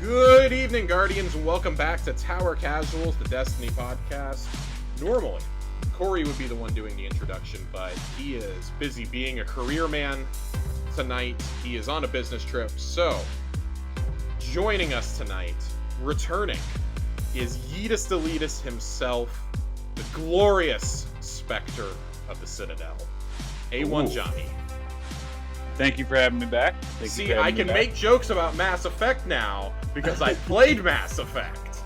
Good evening, Guardians. Welcome back to Tower Casuals, the Destiny podcast. Normally, Corey would be the one doing the introduction, but he is busy being a career man tonight. He is on a business trip, so joining us tonight, returning, is Yeetus Deletus himself, the glorious Spectre of the Citadel, A1 Johnny. Thank you for having me back. See, I can make jokes about Mass Effect now because I played Mass Effect.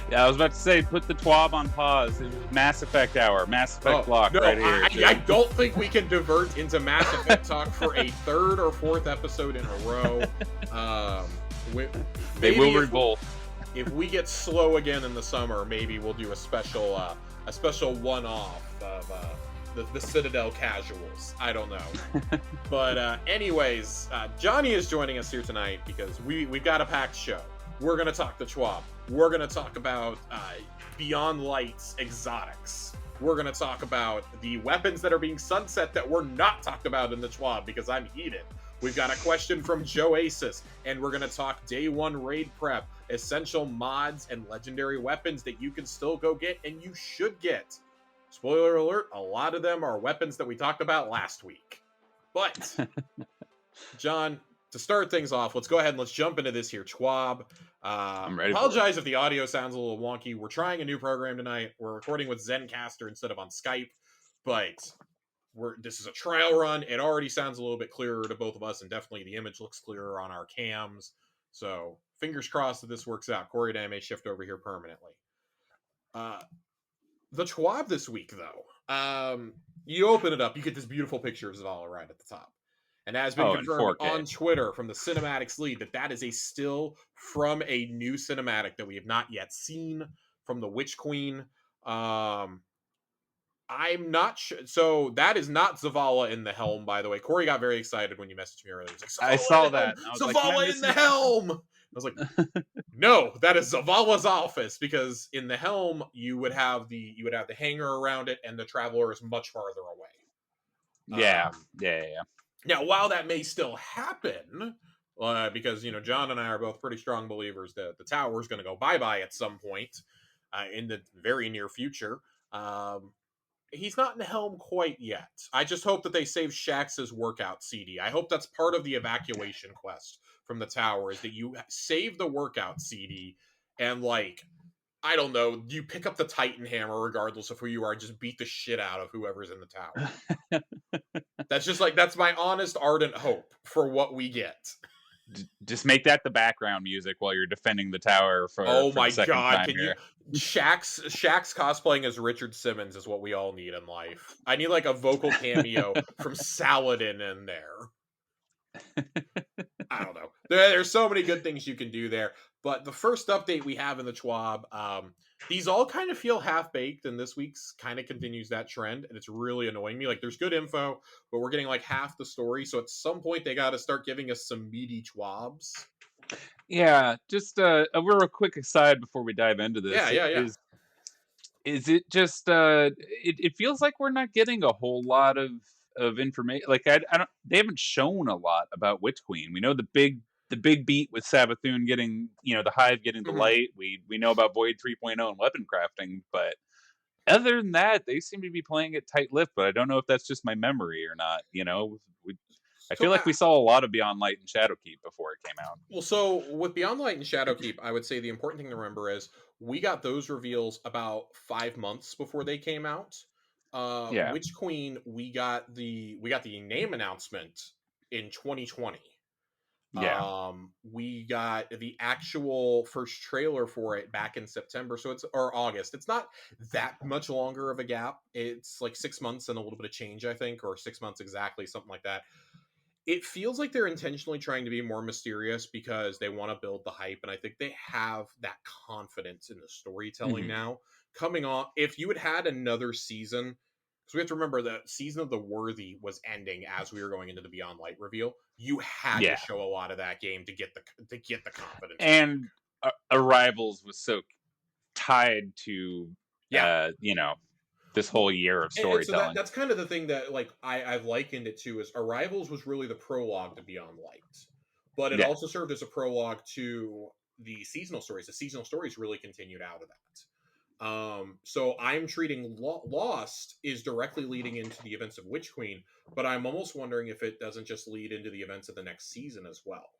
Yeah, I was about to say, put the TWAB on pause. Mass Effect hour, Mass Effect block right here. I don't think we can divert into Mass Effect talk for a third or fourth episode in a row. They will revolt. If we get slow again in the summer, maybe we'll do a special one-off of the Citadel casuals. I don't know. But anyways, Johnny is joining us here tonight because we've got a packed show. We're going to talk the TWAB. We're going to talk about Beyond Light's exotics. We're going to talk about the weapons that are being sunset that were not talked about in the TWAB because I'm heated. We've got a question from Joasis, and we're going to talk day one raid prep, essential mods, and legendary weapons that you can still go get and you should get. Spoiler alert, a lot of them are weapons that we talked about last week. But, John, to start things off, let's go ahead and let's jump into this here TWAB. I'm ready. Apologize if the audio sounds a little wonky. We're trying a new program tonight. We're recording with Zencaster instead of on Skype, but this is a trial run. It already sounds a little bit clearer to both of us, and definitely the image looks clearer on our cams. So, fingers crossed that this works out. Corey and I may shift over here permanently. The TWAB this week, though, you open it up, you get this beautiful picture of Zavala right at the top. And as been confirmed on Twitter from the cinematics lead that is a still from a new cinematic that we have not yet seen from the Witch Queen. I'm not sure. So that is not Zavala in the helm, by the way. Corey got very excited when you messaged me earlier. He was like, I saw that. Zavala in the helm! I was like, no, that is Zavala's office, because in the helm you would have the hangar around it, and the Traveler is much farther away. Yeah. Now, while that may still happen, because John and I are both pretty strong believers that the tower is going to go bye-bye at some point in the very near future, he's not in the helm quite yet. I just hope that they save Shax's workout CD. I hope that's part of the evacuation quest from the tower, is that you save the workout CD and, I don't know, you pick up the Titan hammer regardless of who you are, just beat the shit out of whoever's in the tower. That's my honest, ardent hope for what we get. Just make that the background music while you're defending the tower for my the second god, time can here. Shax's cosplaying as Richard Simmons is what we all need in life. I need a vocal cameo from Saladin in there. I don't know. There's so many good things you can do there. But the first update we have in the TWAB, these all kind of feel half-baked, and this week's kind of continues that trend, and it's really annoying me. There's good info, but we're getting half the story, so at some point they got to start giving us some meaty TWABs. Yeah, just a real quick aside before we dive into this. Yeah. Is it just it feels like we're not getting a whole lot of information. They haven't shown a lot about Witch Queen. We know the big beat with Savathun getting, the Hive getting the light. We know about Void 3.0 and weapon crafting, but other than that, they seem to be playing it tight-lipped, but I don't know if that's just my memory or not. I feel like we saw a lot of Beyond Light and Shadowkeep before it came out. Well, so with Beyond Light and Shadowkeep, I would say the important thing to remember is we got those reveals about 5 months before they came out. Witch Queen, we got the name announcement in 2020. Yeah. We got the actual first trailer for it back in September, or August. It's not that much longer of a gap. It's 6 months and a little bit of change, I think, or 6 months exactly, something like that. It feels like they're intentionally trying to be more mysterious because they want to build the hype, and I think they have that confidence in the storytelling now. Coming on, if you had another season, because we have to remember the season of the Worthy was ending as we were going into the Beyond Light reveal. You had to show a lot of that game to get the confidence. And Arrivals was so tied to this whole year of storytelling. So that's kind of the thing that I've likened it to, is Arrivals was really the prologue to Beyond Light, but it also served as a prologue to the seasonal stories. The seasonal stories really continued out of that. So I'm treating Lost is directly leading into the events of Witch Queen, but I'm almost wondering if it doesn't just lead into the events of the next season as well.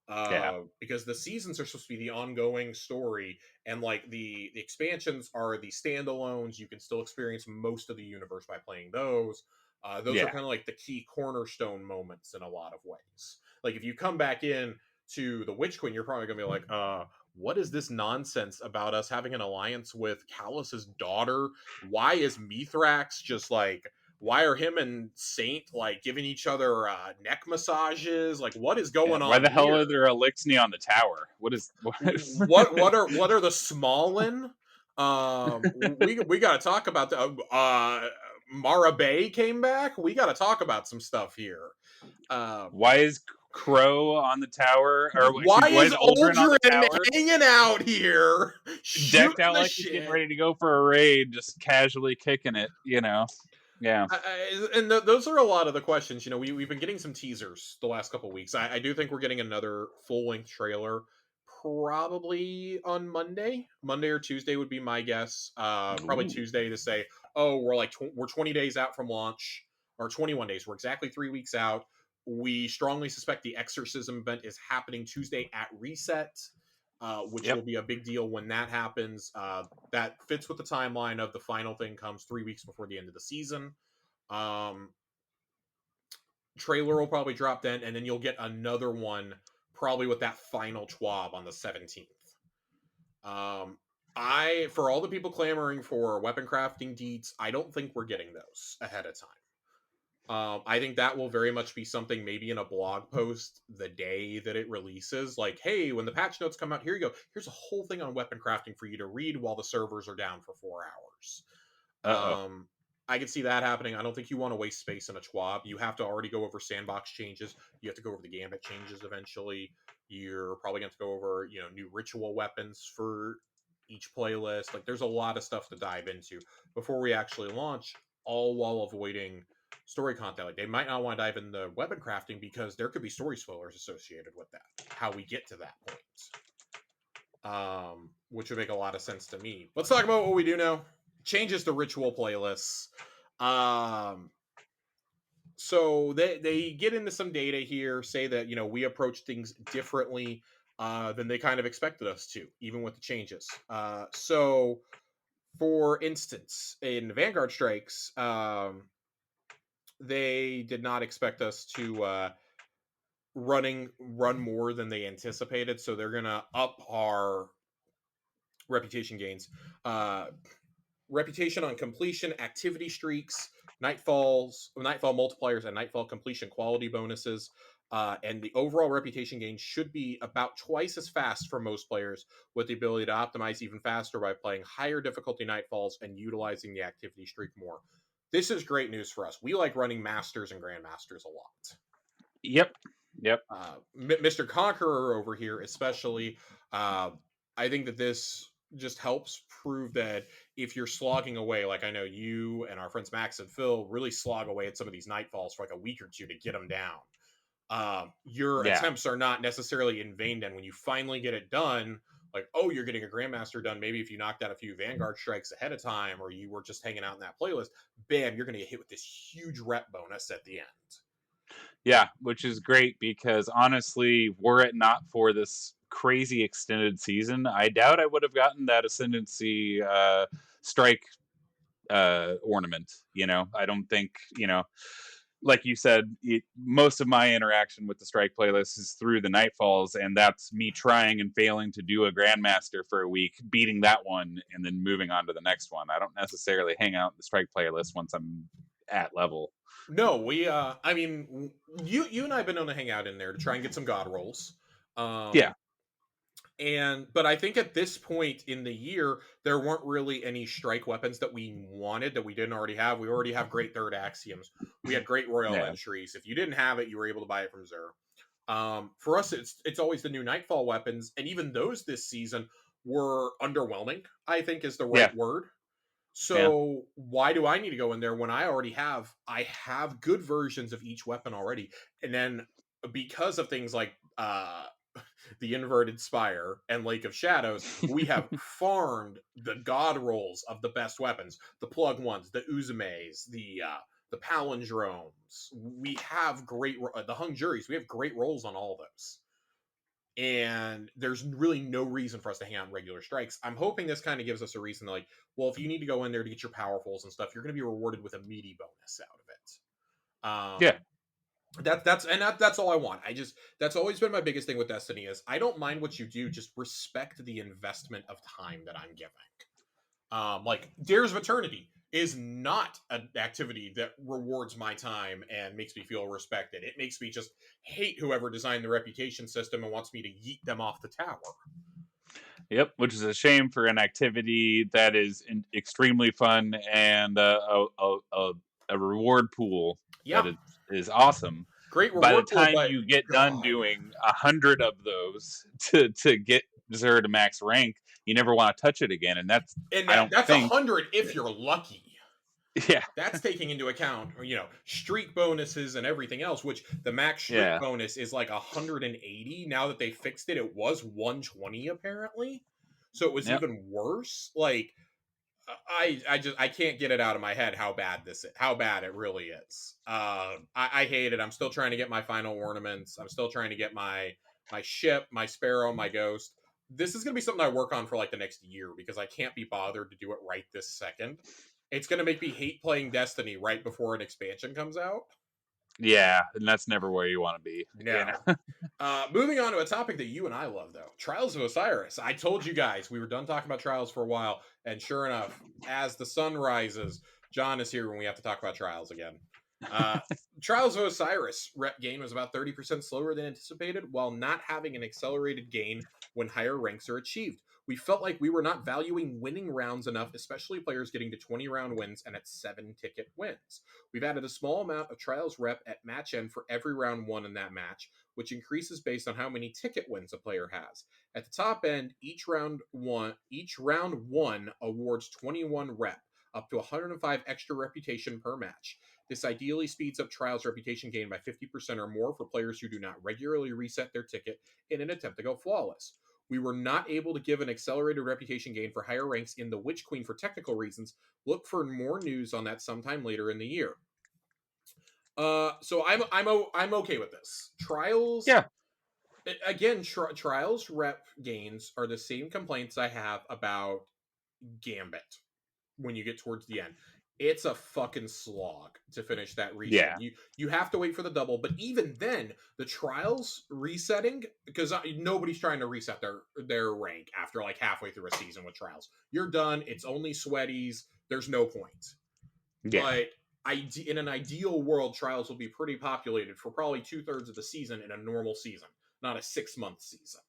Yeah. Because the seasons are supposed to be the ongoing story, and like the expansions are the standalones. You can still experience most of the universe by playing those. Those are Yeah. kind of like the key cornerstone moments in a lot of ways. Like if you come back in to the Witch Queen, you're probably gonna be like, what is this nonsense about us having an alliance with Callus's daughter? Why is Mithrax just like, why are him and Saint like giving each other neck massages? Like, what is Yeah. going Why on the hell here? are there Elixni on the tower? What is What are the Smallin? We got to talk about the Mara Bay came back. We got to talk about some stuff here. Um, Why is Crow on the tower? Or excuse why me, why is is Aldrin on the Aldrin tower? hanging out here, Decked shooting out the like he's getting shit? ready to go for a raid, just casually kicking it, Yeah. And those are a lot of the questions. You know, we've been getting some teasers the last couple weeks. I do think we're getting another full length trailer probably on Monday or Tuesday would be my guess. Probably Ooh. Tuesday to say, oh, we're like we're 20 days out from launch, or 21 days. We're exactly 3 weeks out. We strongly suspect the exorcism event is happening Tuesday at reset, which Yep. will be a big deal when that happens. That fits with the timeline of the final thing comes 3 weeks before the end of the season. Um, Trailer will probably drop then, and then you'll get another one probably with that final TWAB on the 17th. For all the people clamoring for weapon crafting deets, I don't think we're getting those ahead of time. I think that will very much be something maybe in a blog post the day that it releases. Like, hey, when the patch notes come out, here you go. Here's a whole thing on weapon crafting for you to read while the servers are down for 4 hours. Uh-oh. I can see that happening. I don't think you want to waste space in a TWAB. You have to already go over sandbox changes. You have to go over the gambit changes eventually. You're probably going to go over, new ritual weapons for each playlist. Like, there's a lot of stuff to dive into before we actually launch, all while avoiding story content. Like, they might not want to dive into weapon crafting because there could be story spoilers associated with that. How we get to that point, which would make a lot of sense to me. Let's talk about what we do know. Changes to ritual playlists. So they get into some data here, say that we approach things differently than they kind of expected us to, even with the changes. So for instance, in Vanguard Strikes, they did not expect us to run more than they anticipated, so they're gonna up our reputation gains. Reputation on completion, activity streaks, nightfall multipliers, and nightfall completion quality bonuses. And the overall reputation gain should be about twice as fast for most players, with the ability to optimize even faster by playing higher difficulty nightfalls and utilizing the activity streak more. This is great news for us. We like running masters and grandmasters a lot. Yep. Mr. Conqueror over here, especially, I think that this just helps prove that if you're slogging away, like I know you and our friends Max and Phil really slog away at some of these nightfalls for like a week or two to get them down. Your Yeah. attempts are not necessarily in vain. Then when you finally get it done, like, oh, you're getting a Grandmaster done. Maybe if you knocked out a few Vanguard strikes ahead of time, or you were just hanging out in that playlist, bam, you're going to get hit with this huge rep bonus at the end. Yeah, which is great because honestly, were it not for this crazy extended season, I doubt I would have gotten that Ascendancy strike ornament. I don't think, like you said, most of my interaction with the strike playlist is through the Nightfalls, and that's me trying and failing to do a Grandmaster for a week, beating that one, and then moving on to the next one. I don't necessarily hang out in the strike playlist once I'm at level. No, I mean, you and I have been known to hang out in there to try and get some god rolls. Yeah. But I think at this point in the year, there weren't really any strike weapons that we wanted that we didn't already have. We already have great third axioms. We had great royal Yeah. entries. If you didn't have it, you were able to buy it from Zer. For us, it's always the new Nightfall weapons, and even those this season were underwhelming, I think is the Yeah. right word. Yeah. So why do I need to go in there when I have good versions of each weapon already? And then because of things like the Inverted Spire, and Lake of Shadows, we have farmed the god rolls of the best weapons, the plug ones, the Uzumes, the palindromes. We have great the hung juries. We have great rolls on all those, and there's really no reason for us to hang out in regular strikes. I'm hoping this kind of gives us a reason to, like, well, if you need to go in there to get your powerfuls and stuff, you're going to be rewarded with a meaty bonus out of it. Yeah. That's all I want. That's always been my biggest thing with Destiny is I don't mind what you do, just respect the investment of time that I'm giving. Like Dares of Eternity is not an activity that rewards my time and makes me feel respected. It makes me just hate whoever designed the reputation system and wants me to yeet them off the tower. Yep, which is a shame for an activity that is extremely fun and a reward pool Yeah. that is awesome. Great reward By the pool, time but you get done God. doing 100 of those to get Xur to max rank, you never want to touch it again. And that's That's 100 if you're lucky. Yeah. That's taking into account, streak bonuses and everything else, which the max streak bonus is like 180. Now that they fixed it, it was 120 apparently. So it was even worse. Like I can't get it out of my head how bad it really is. I hate it. I'm still trying to get my final ornaments. I'm still trying to get my ship, my sparrow, my ghost. This is going to be something I work on for like the next year because I can't be bothered to do it right this second. It's going to make me hate playing Destiny right before an expansion comes out. Yeah, and that's never where you want to be. No. Moving on to a topic that you and I love, though. Trials of Osiris. I told you guys we were done talking about Trials for a while, and sure enough, as the sun rises, John is here when we have to talk about Trials again. Trials of Osiris rep gain was about 30% slower than anticipated, while not having an accelerated gain when higher ranks are achieved. We felt like we were not valuing winning rounds enough, especially players getting to 20 round wins and at 7 ticket wins. We've added a small amount of Trials rep at match end for every round won in that match, which increases based on how many ticket wins a player has. At the top end, each round one awards 21 rep, up to 105 extra reputation per match. This ideally speeds up Trials reputation gain by 50% or more for players who do not regularly reset their ticket in an attempt to go flawless. We were not able to give an accelerated reputation gain for higher ranks in the Witch Queen for technical reasons. Look for more news on that sometime later in the year. So I'm okay with this. Trials. Yeah. Again, Trials rep gains are the same complaints I have about Gambit when you get towards the end. It's a fucking slog to finish that reset. Yeah. You have to wait for the double, but even then, the Trials resetting, because nobody's trying to reset their rank after like halfway through a season with Trials. You're done. It's only sweaties. There's no point. Yeah. But in an ideal world, Trials will be pretty populated for probably 2/3 of the season in a normal season, not a 6-month season.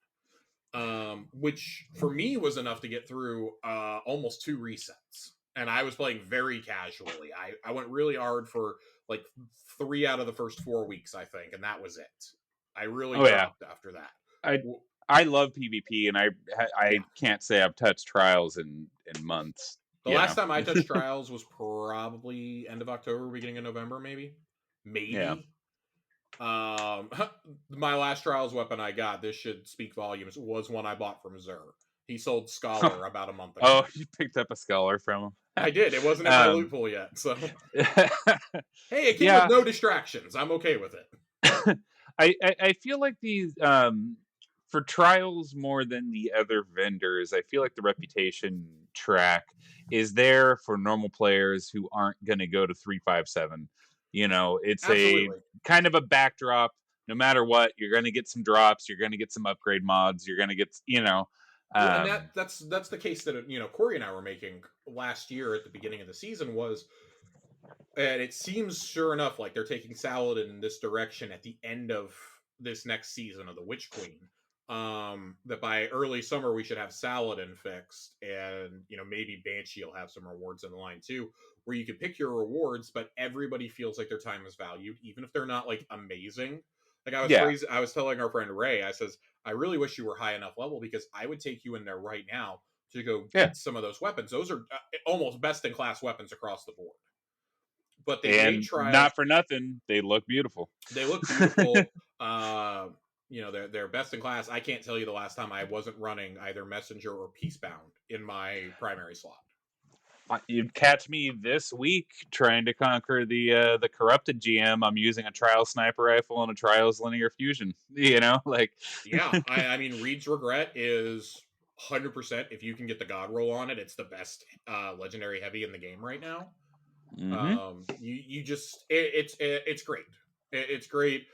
Which for me was enough to get through almost 2 resets. And I was playing very casually. I went really hard for like 3 out of the first 4 weeks, I think, and that was it. I really dropped after that. I love PvP, and I can't say I've touched Trials in months. The last time I touched Trials was probably end of October, beginning of November, maybe. Yeah. My last Trials weapon I got, this should speak volumes, was one I bought from Xur. He sold Scholar about a month ago. Oh, you picked up a Scholar from him. I did. It wasn't in my loot pool yet, so. Hey, it came with no distractions. I'm okay with it. I feel like these for Trials more than the other vendors, I feel like the reputation track is there for normal players who aren't going to go to 357. It's Absolutely. A kind of a backdrop. No matter what, you're going to get some drops. You're going to get some upgrade mods. You're going to get, and that's the case that Corey and I were making last year at the beginning of the season was, and it seems sure enough like they're taking Saladin in this direction at the end of this next season of the Witch Queen. That by early summer we should have Saladin fixed, and maybe Banshee will have some rewards in the line too, where you can pick your rewards, but everybody feels like their time is valued, even if they're not like amazing. Like I was telling our friend Ray, I says, I really wish you were high enough level because I would take you in there right now to go get some of those weapons. Those are almost best in class weapons across the board. But they made Trials, not for nothing, they look beautiful. They look beautiful. they're best in class. I can't tell you the last time I wasn't running either Messenger or Peacebound in my primary slot. You'd catch me this week trying to conquer the corrupted GM. I'm using a Trials sniper rifle and a Trials linear fusion. Like Yeah, I mean, Reed's Regret is 100%. If you can get the God roll on it, it's the best legendary heavy in the game right now. Mhm. You just it's great. It's great,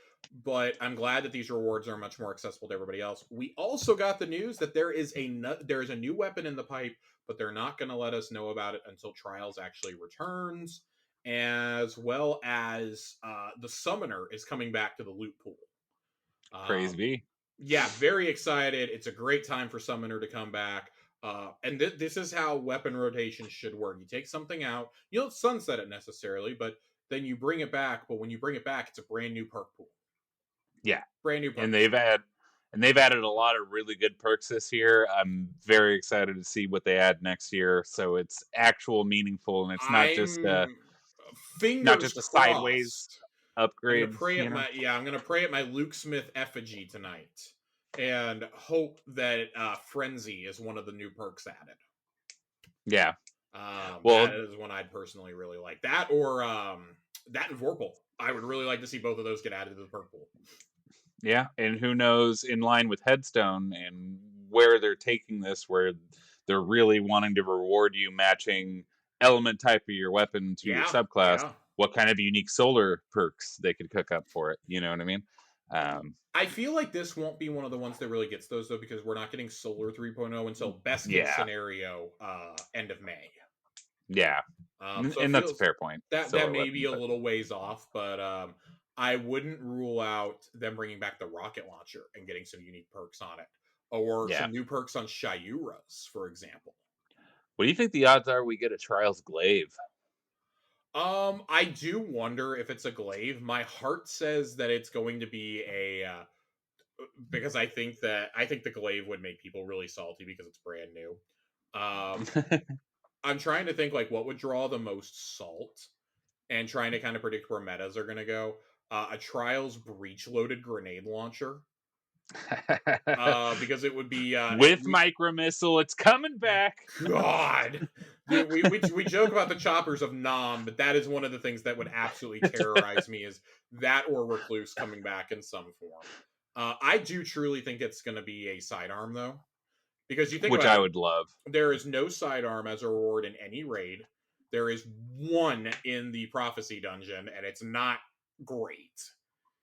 but I'm glad that these rewards are much more accessible to everybody else. We also got the news that there is a new weapon in the pipe, but they're not going to let us know about it until Trials actually returns, as well as the Summoner is coming back to the loot pool. Praise Um, be. yeah, very excited. It's a great time for Summoner to come back. And this is how weapon rotation should work. You take something out, you don't sunset it necessarily, but then you bring it back. But when you bring it back, it's a brand new perk pool. Yeah. Brand new perk And pool. they've added a lot of really good perks this year. I'm very excited to see what they add next year. So it's actual meaningful, and it's I'm not fingers just a sideways crossed. upgrade. I'm gonna pray at my Luke Smith effigy tonight, and hope that Frenzy is one of the new perks added. Yeah. That Well, is one I'd personally really like. That or that and Vorpal. I would really like to see both of those get added to the purple. yeah, and who knows, in line with Headstone and where they're taking this, where they're really wanting to reward you matching element type of your weapon to your Yeah, subclass, yeah. what kind of unique solar perks they could cook up for it. You know what I mean? I feel like this won't be one of the ones that really gets those though, because we're not getting Solar 3.0 until best case Yeah, scenario end of May. yeah, So it and that's a feels fair point. that Solar may be weapon, a but little ways off, but I wouldn't rule out them bringing back the rocket launcher and getting some unique perks on it, or yeah. some new perks on Shayuras, for example. What do you think the odds are we get a Trials Glaive? I do wonder if it's a glaive. My heart says that it's going to be because I think the glaive would make people really salty because it's brand new. Um, I'm trying to think like what would draw the most salt, and trying to kind of predict where metas are going to go. A Trials breach loaded grenade launcher. Because it would be With micro missile, it's coming back. God. Dude, we joke about the choppers of Nam, but that is one of the things that would absolutely terrorize me, is that or Recluse coming back in some form. I do truly think it's going to be a sidearm, though. Because you think Which about I it, would love. there is no sidearm as a reward in any raid. There is one in the Prophecy Dungeon, and it's not great.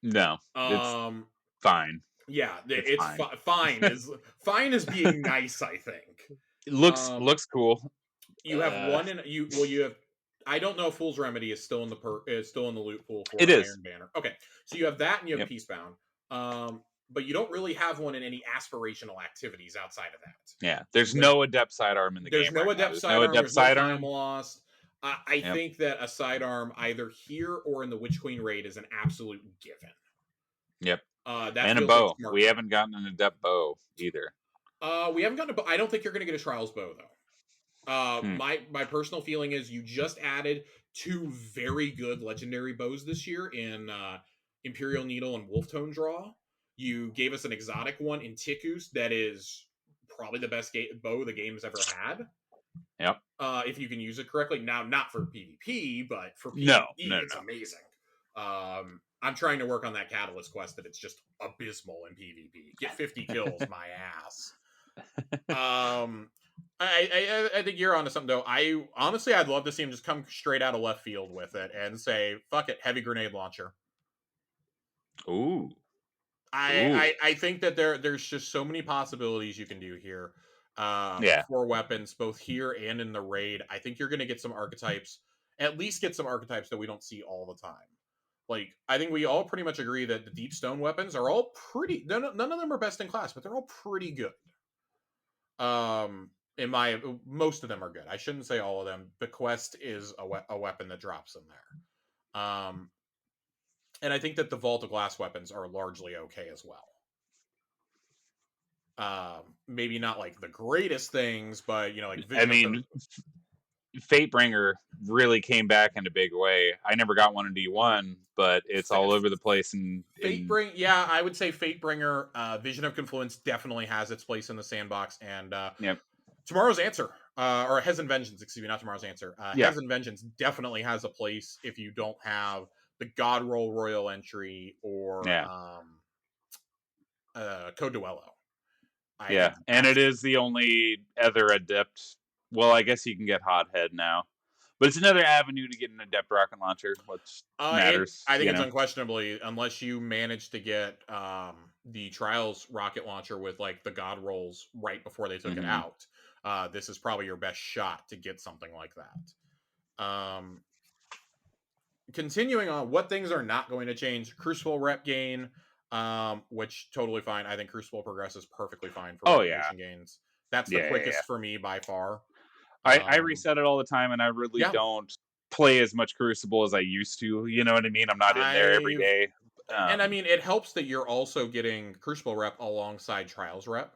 No, it's Um, fine. yeah, It's it's fine. fine is being nice, I think. It looks cool. You have one in you have. I don't know if Fool's Remedy is still in is still in the loot pool It for is. Iron Banner. Okay, so you have that and you have Yep. Peacebound. But you don't really have one in any aspirational activities outside of that. Yeah. There's There's no adept sidearm in the there's game no right now. adept There's no sidearm. adept There's no time sidearm. lost. I Yep. think that a sidearm either here or in the Witch Queen raid is an absolute given. Yep. That And a feels like bow. smart. We haven't gotten an adept bow either. We haven't gotten a. I don't think you're going to get a Trials bow though. Hmm. My personal feeling is you just added two very good legendary bows this year in Imperial Needle and Wolftone Draw. You gave us an exotic one in Ticcus that is probably the best bow the game's ever had. Yep. If you can use it correctly. Now, not for PvP, but for PvE, No. it's amazing. I'm trying to work on that Catalyst quest that it's just abysmal in PvP. Get 50 kills, my ass. I think you're onto something though. I'd love to see him just come straight out of left field with it and say, "Fuck it, heavy grenade launcher." Ooh. I think that there's just so many possibilities you can do here Yeah. for weapons, both here and in the raid. I think you're going to get some archetypes, at least get some archetypes that we don't see all the time. Like, I think we all pretty much agree that the deep stone weapons are all pretty. None of them are best in class, but they're all pretty good. Most of them are good. I shouldn't say all of them. Bequest is a weapon that drops in there. And I think that the Vault of Glass weapons are largely okay as well. Maybe not like the greatest things, but like I mean, Fatebringer really came back in a big way. I never got one in D1, but it's all over the place. Yeah, I would say Fatebringer, Vision of Confluence definitely has its place in the sandbox, and Yep. Tomorrow's Answer, or Hezen Vengeance, excuse me, not Tomorrow's Answer. Yeah. Hezen Vengeance definitely has a place if you don't have the God Roll Royal entry or Yeah. Coduello. Yeah. It's And it is the only other adept. Well, I guess you can get Hothead now. But it's another avenue to get an adept rocket launcher, which matters, I think it's unquestionably, unless you manage to get the Trials rocket launcher with like the God rolls right before they took it out, this is probably your best shot to get something like that. Continuing on, what things are not going to change? Crucible rep gain, which totally fine. I think Crucible progresses perfectly fine for Oh yeah. reputation gains. That's the Yeah. quickest for me by far. I reset it all the time, and I really Yeah, don't play as much Crucible as I used to. You know what I mean? I'm not in there every I've day. and I mean it helps that you're also getting Crucible rep alongside Trials rep.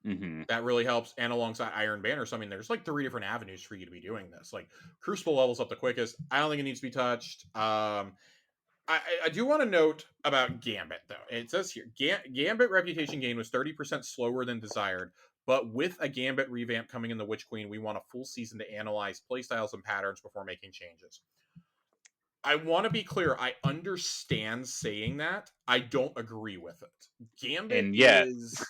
Mm-hmm. That really helps, and alongside Iron Banner. So I mean, there's like 3 different avenues for you to be doing this. Like Crucible levels up the quickest. I don't think it needs to be touched. I do want to note about Gambit though. It says here Gambit reputation gain was 30% slower than desired, but with a Gambit revamp coming in the Witch Queen, we want a full season to analyze playstyles and patterns before making changes. I want to be clear. I understand saying that. I don't agree with it. Gambit And yet, is.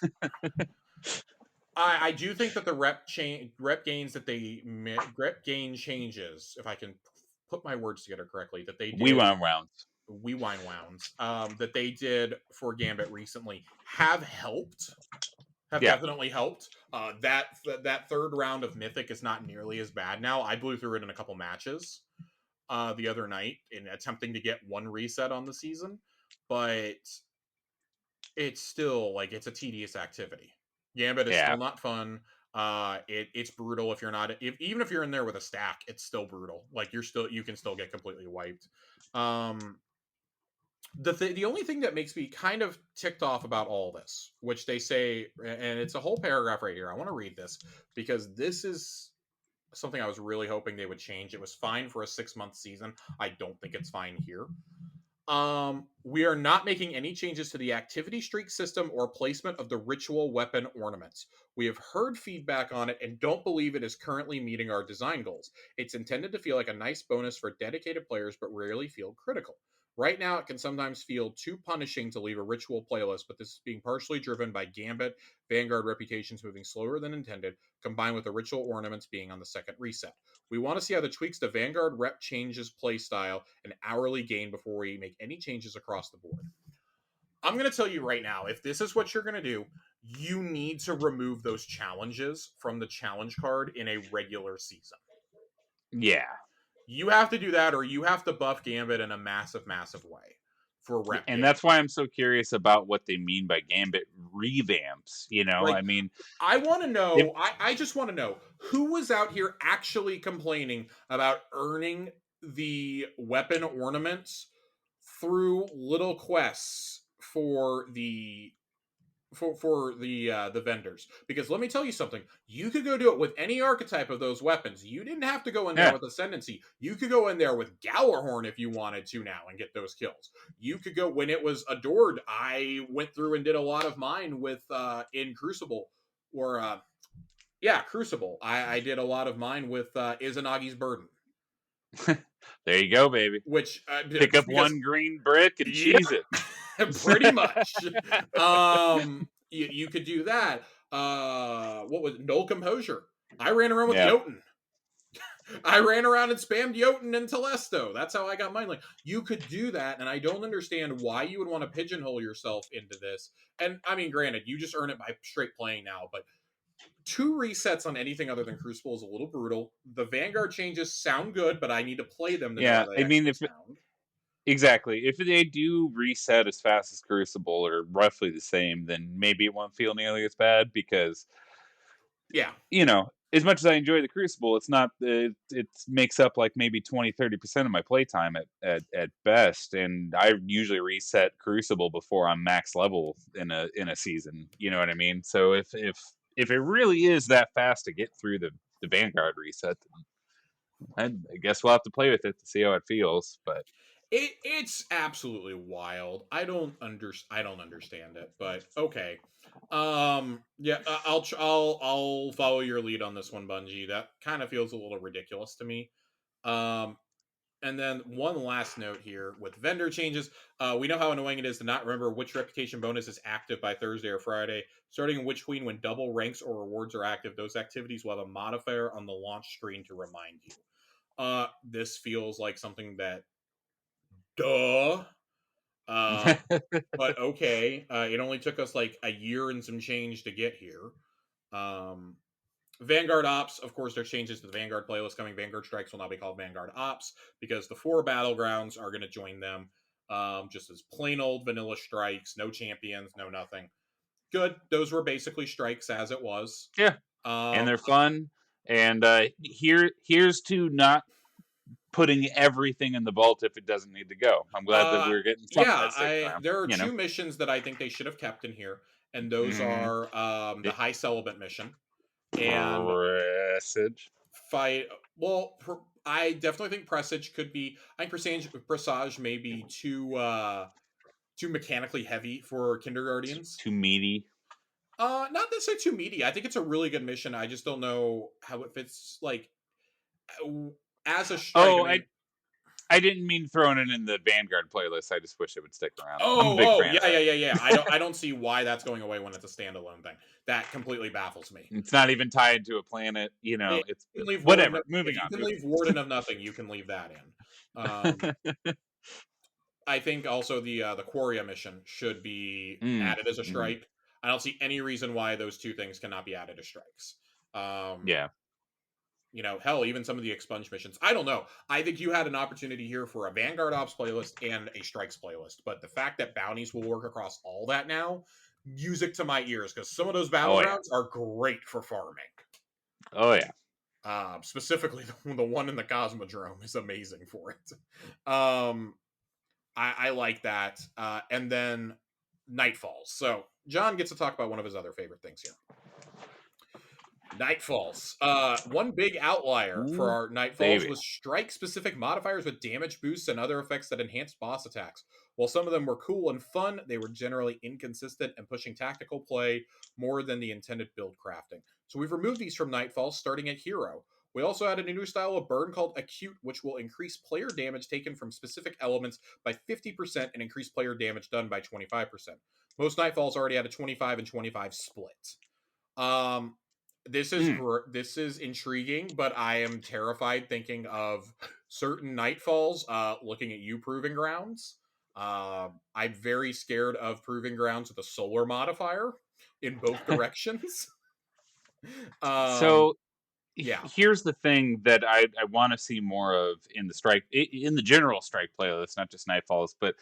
I do think that the rep gains that they rep gain changes, if I can put my words together correctly, that they we did went rounds. we wine wounds that they did for Gambit recently have helped. Have Yeah. definitely helped. That third round of Mythic is not nearly as bad now. I blew through it in a couple matches the other night in attempting to get one reset on the season, but it's still like it's a tedious activity. Gambit is Yeah. still not fun. It's brutal if you're not even if you're in there with a stack, it's still brutal. Like you can still get completely wiped. The only thing that makes me kind of ticked off about all this, which they say, and it's a whole paragraph right here. I want to read this because this is something I was really hoping they would change. It was fine for a 6-month season. I don't think it's fine here. We are not making any changes to the activity streak system or placement of the ritual weapon ornaments. We have heard feedback on it and don't believe it is currently meeting our design goals. It's intended to feel like a nice bonus for dedicated players, but rarely feel critical. Right now, it can sometimes feel too punishing to leave a ritual playlist, but this is being partially driven by Gambit, Vanguard reputations moving slower than intended, combined with the ritual ornaments being on the second reset. We want to see how the tweaks to Vanguard rep changes playstyle and hourly gain before we make any changes across the board. I'm going to tell you right now, if this is what you're going to do, you need to remove those challenges from the challenge card in a regular season. Yeah. You have to do that, or you have to buff Gambit in a massive, massive way for rep And gain. that's why I'm so curious about what they mean by Gambit revamps. Like, I mean, I want to if, know, I just want to know who was out here actually complaining about earning the weapon ornaments through little quests for the vendors. Because let me tell you something, you could go do it with any archetype of those weapons. You didn't have to go in there yeah, with Ascendancy. You could go in there with Gallarhorn if you wanted to now and get those kills. You could go when it was Adored. I went through and did a lot of mine with in Crucible or Crucible. I did a lot of mine with Izanagi's Burden. there you go, baby. Which Pick just up because one green brick and yeah, cheese it. pretty much. You could do that. What was Null Composure? I ran around with Yeah. Jotun. I ran around and spammed Jotun and Telesto. That's how I got mine. Like you could do that, and I don't understand why you would want to pigeonhole yourself into this. And I mean, granted, you just earn it by straight playing now, but 2 resets on anything other than Crucible is a little brutal. The Vanguard changes sound good, but I need to play them to know Yeah. how they I mean, actually if sound. exactly, if they do reset as fast as Crucible or roughly the same, then maybe it won't feel nearly as bad because Yeah. As much as I enjoy the Crucible, it's not it makes up like maybe 20-30% of my playtime at best, and I usually reset Crucible before I'm max level in a season. You know what I mean? So if it really is that fast to get through the Vanguard reset, I guess we'll have to play with it to see how it feels. But It's absolutely wild. I don't understand it, but okay. Yeah, I'll follow your lead on this one, Bungie. That kind of feels a little ridiculous to me. Um, and then one last note here with vendor changes. We know how annoying it is to not remember which reputation bonus is active by Thursday or Friday. Starting in Witch Queen, when double ranks or rewards are active, those activities will have a modifier on the launch screen to remind you. This feels like something that, duh. Uh, but okay. It only took us like a year and some change to get here. Um, Vanguard Ops, of course, there's changes to the Vanguard playlist coming. Vanguard Strikes will now be called Vanguard Ops because the 4 battlegrounds are going to join them. Just as plain old vanilla strikes, no champions, no nothing. Good. Those were basically strikes as it was. yeah, and Um, they're fun. And here's to not putting everything in the vault if it doesn't need to go. I'm glad that uh, we're getting some of yeah, that sticking around. there are You know. 2 missions that I think they should have kept in here, and those Mm-hmm. are the High Celibate mission and Presage. fight. Well, I definitely think Presage could be. I think Presage may be too mechanically heavy for kindergartens. Too meaty. Not to say too meaty. I think it's a really good mission. I just don't know how it fits. Like as a strike. I Oh, mean, I didn't mean throwing it in the Vanguard playlist. I just wish it would stick around. I'm a big oh, fan of yeah, that. yeah, yeah, yeah. I don't see why that's going away when it's a standalone thing. That completely baffles me. It's not even tied to a planet. If It's you can leave whatever. Moving if you on. can Moving leave Warden of Nothing, you can leave that in. I think also the Quaria mission should be on. added as a Mm, strike. I don't see any reason why those two things cannot be added as strikes. Um, yeah. hell, even some of the expunge missions. I don't know. I think you had an opportunity here for a Vanguard Ops playlist and a Strikes playlist, but the fact that bounties will work across all that now, music to my ears, because some of those Oh yeah. battlegrounds are great for farming. Oh yeah. Specifically, the one in the Cosmodrome is amazing for it. Um, I like that. And then Nightfalls. So John gets to talk about one of his other favorite things here. Nightfalls. One big outlier for Ooh, our Nightfalls baby. was strike-specific modifiers with damage boosts and other effects that enhanced boss attacks. While some of them were cool and fun, they were generally inconsistent and pushing tactical play more than the intended build crafting. So we've removed these from Nightfalls, starting at Hero. We also added a new style of burn called Acute, which will increase player damage taken from specific elements by 50% and increase player damage done by 25%. Most Nightfalls already had a 25 and 25 split. Um, Mm. this is intriguing, but I am terrified thinking of certain Nightfalls. Looking at you, Proving Grounds. I'm very scared of Proving Grounds with a solar modifier in both directions. um, So yeah, here's the thing that I want to see more of in the strike in the general strike playlist, not just Nightfalls, but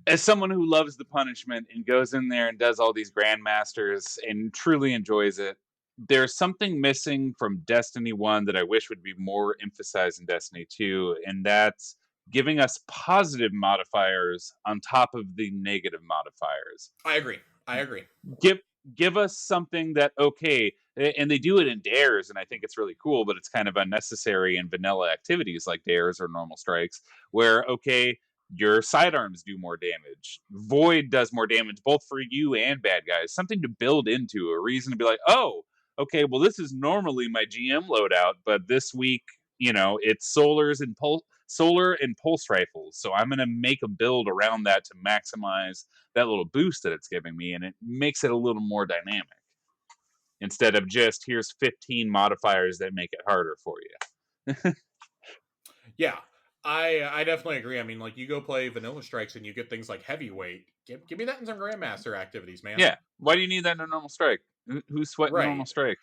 as someone who loves the punishment and goes in there and does all these grandmasters and truly enjoys it, there's something missing from Destiny 1 that I wish would be more emphasized in Destiny 2, and that's giving us positive modifiers on top of the negative modifiers. I agree. I agree. give give us something that, okay, and they do it in dares, and I think it's really cool, but it's kind of unnecessary in vanilla activities like dares or normal strikes, where, okay, your sidearms do more damage, void does more damage both for you and bad guys, something to build into, a reason to be like, oh, okay, well, this is normally my GM loadout, but this week, it's solar and pulse rifles, so I'm going to make a build around that to maximize that little boost that it's giving me, and it makes it a little more dynamic instead of just here's 15 modifiers that make it harder for you. Yeah, I definitely agree. I mean, like you go play Vanilla Strikes and you get things like Heavyweight. Give me that in some Grandmaster activities, man. Yeah, why do you need that in a normal strike? Who's sweating normal Right. strike?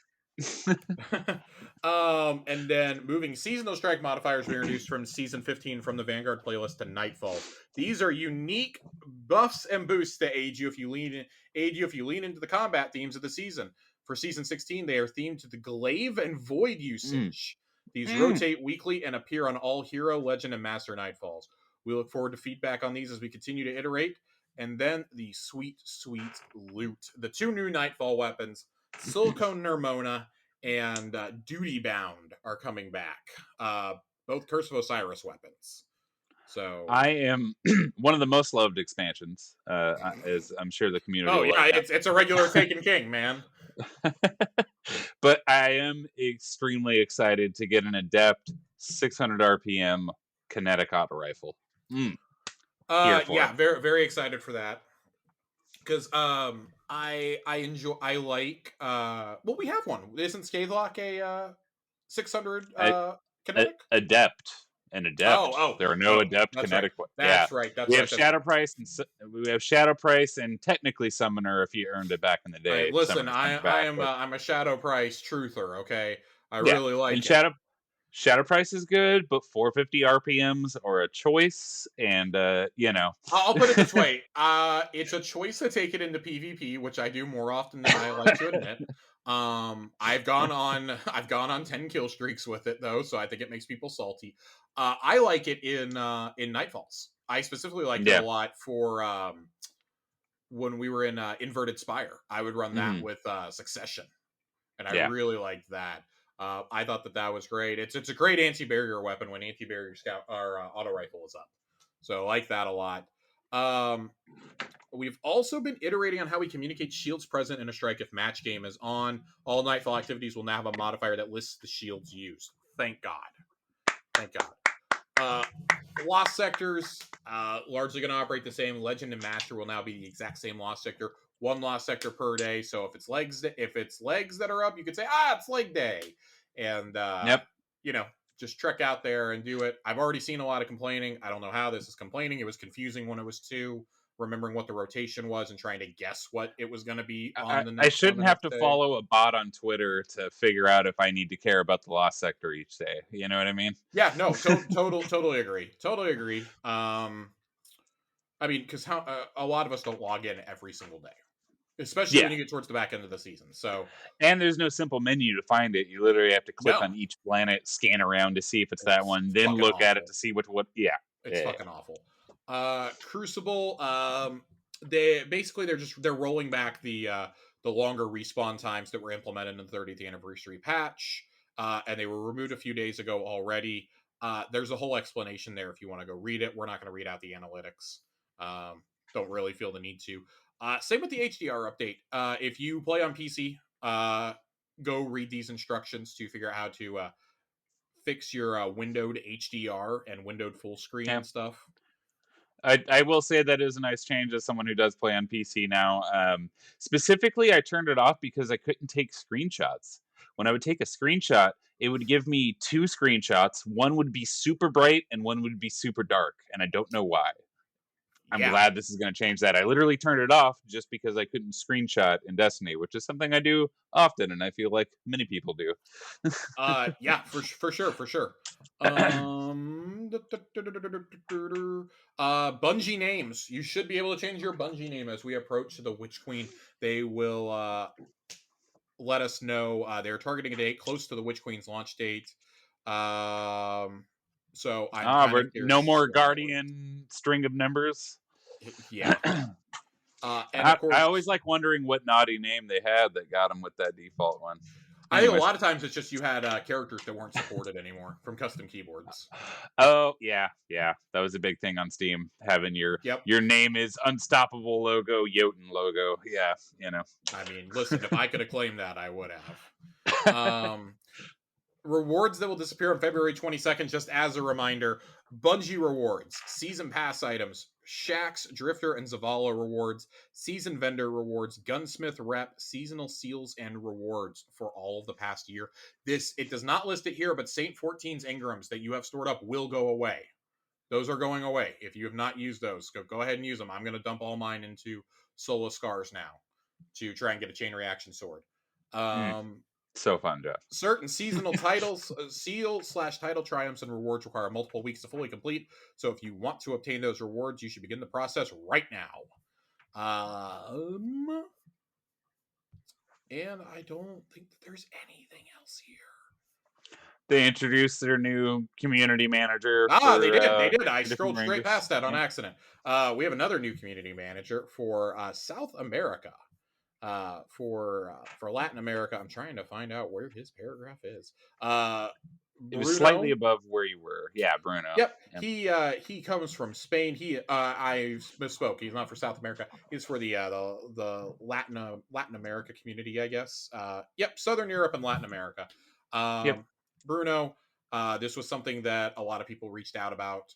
And then moving seasonal strike modifiers we introduced from season 15 from the Vanguard playlist to Nightfalls. These are unique buffs and boosts to aid you if you lean into the combat themes of the season. For season 16, they are themed to the glaive and void Mm. usage. These Mm. rotate weekly and appear on all hero, legend, and master Nightfalls. We look forward to feedback on these as we continue to iterate. And then the sweet, sweet loot. The 2 new Nightfall weapons, Silicone Nermona and Duty Bound are coming back. Both Curse of Osiris weapons. So I am one of the most loved expansions, as I'm sure the community oh will yeah, let you it's a regular Taken King, man. know. But I am extremely excited to get an Adept 600 RPM kinetic auto rifle. Here for Yeah, it. very very excited for that. Because I like well, we have one. Isn't Scathlock a 600 A, kinetic? Adept. An Adept. There are no Adept That's right. kinetic. Yeah. That's right. That's We right. have That's Shadow right. Price we have Shadow Price and technically Summoner if you earned it back in the All right, day. listen, Summoner's coming back, but I'm a Shadow Price truther, okay? I yeah. really And like it. Shadow Price is good, but 450 RPMs are a choice, and I'll put it this way: it's a choice to take it into PvP, which I do more often than I like to admit. I've gone on 10 kill streaks with it though, so I think it makes people salty. I like it in Nightfalls. I specifically liked it a yeah. lot for when we were in Inverted Spire. I would run that with Succession, and I Yeah. really liked that. I thought that was great. It's a great anti-barrier weapon when anti-barrier scout or auto rifle is up. So I like that a lot. We've also been iterating on how we communicate shields present in a strike if match game is on. All Nightfall activities will now have a modifier that lists the shields used. Thank God. Thank God. Lost sectors, largely going to operate the same. Legend and Master will now be the exact same lost sector. One lost sector per day. So if it's legs that are up, you could say, it's leg day. And Yep. just trek out there and do it. I've already seen a lot of complaining. I don't know how this is complaining. It was confusing when it was 2, remembering what the rotation was and trying to guess what it was going to be on the next. I shouldn't have to day. follow a bot on Twitter to figure out if I need to care about the lost sector each day. You know what I mean? Yeah, no, totally agree. Totally agree. I mean, because a lot of us don't log in every single day, especially when you get towards the back end of the season. So, and there's no simple menu to find it. You literally have to click no. on each planet, scan around to see if it's that one, then look at it to see what. Yeah, it's fucking awful. Crucible. They're rolling back the longer respawn times that were implemented in the 30th anniversary patch, and they were removed a few days ago already. There's a whole explanation there if you want to go read it. We're not going to read out the analytics. Don't really feel the need to. Same with the HDR update. If you play on PC, go read these instructions to figure out how to fix your windowed HDR and windowed full screen and stuff. I will say that is a nice change as someone who does play on PC now. Specifically, I turned it off because I couldn't take screenshots. When I would take a screenshot, it would give me 2 screenshots. One would be super bright and one would be super dark, and I don't know why. I'm glad this is going to change that. I literally turned it off just because I couldn't screenshot in Destiny, which is something I do often, and I feel like many people do. Yeah, for sure. Bungie names. You should be able to change your Bungie name as we approach the Witch Queen. They will let us know they're targeting a date close to the Witch Queen's launch date. So I'm we're no more Guardian string of numbers. Yeah. And of course, I always like wondering what naughty name they had that got them with that default one. I think a lot of times it's just you had characters that weren't supported anymore from custom keyboards. Oh yeah, that was a big thing on Steam. Having your name is Unstoppable logo, Jotun logo. Yeah, I mean, listen, if I could have claimed that, I would have. Rewards that will disappear on February 22nd, just as a reminder. Bungie rewards, season pass items, Shax, Drifter, and Zavala rewards, season vendor rewards, gunsmith rep, seasonal seals, and rewards for all of the past year. It does not list it here, but Saint 14's engrams that you have stored up will go away. Those are going away. If you have not used those, go ahead and use them. I'm going to dump all mine into Sola Scars now to try and get a chain reaction sword. So fun, Jeff. Certain seasonal titles, seal/title triumphs and rewards require multiple weeks to fully complete. So if you want to obtain those rewards, you should begin the process right now. And I don't think that there's anything else here. They introduced their new community manager. They did. I scrolled straight past that on accident. We have another new community manager for South America. For Latin America. I'm trying to find out where his paragraph is. It was slightly Bruno. above where you were. Yeah, Bruno. Yep, Yep. he comes from Spain. I misspoke. He's not for South America. He's for the Latin America community, I guess. Yep, Southern Europe and Latin America. Yep. Bruno. This was something that a lot of people reached out about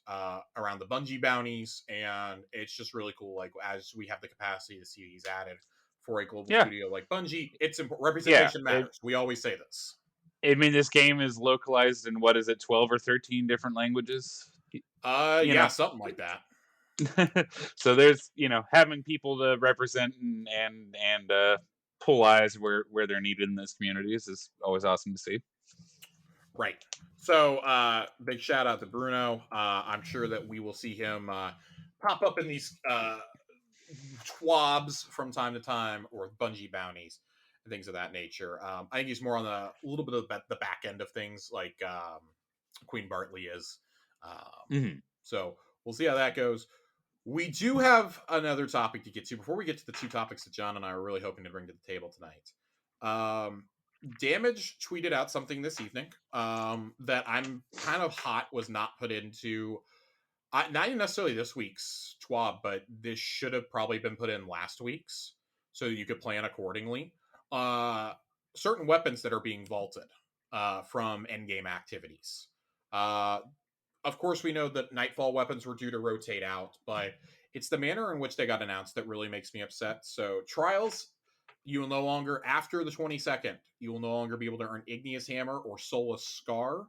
around the Bungie bounties, and it's just really cool. Like as we have the capacity to see he's added for a global Yeah. studio like Bungie, it's Yeah. representation matters. We always say this. I mean, this game is localized in what is it, 12 or 13 different languages? You Yeah, know, something like that. so there's having people to represent and pull eyes where they're needed in those communities is always awesome to see. Right. So, big shout out to Bruno. I'm sure that we will see him pop up in these twabs from time to time, or Bungie bounties and things of that nature. I think he's more on a little bit of the back end of things, like Queen Bartley is. So we'll see how that goes. We do have another topic to get to before we get to the two topics that John and I are really hoping to bring to the table tonight. Damage tweeted out something this evening that I'm kind of hot was not put into, not even necessarily this week's TWAB, but this should have probably been put in last week's so you could plan accordingly. Certain weapons that are being vaulted from endgame activities. Of course, we know that Nightfall weapons were due to rotate out, but it's the manner in which they got announced that really makes me upset. So, Trials, you will no longer, after the 22nd, you will no longer be able to earn Igneous Hammer or Soulless Scar.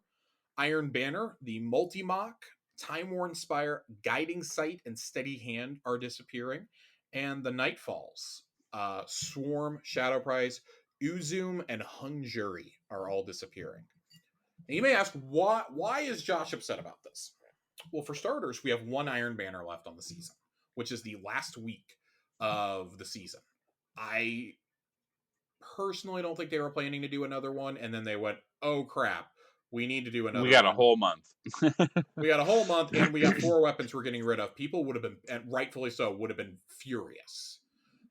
Iron Banner, the Multi-Mock, Time Worn Spire, Guiding Sight, and Steady Hand are disappearing. And the Nightfalls, Swarm, Shadow Prize, Uzum, and Hung Jury are all disappearing. And you may ask, why is Josh upset about this? Well, for starters, we have one Iron Banner left on the season, which is the last week of the season. I personally don't think they were planning to do another one, and then they went, oh crap, we need to do another We got one. a whole month. We got a whole month, and we got 4 weapons we're getting rid of. People would have been, and rightfully so, would have been furious.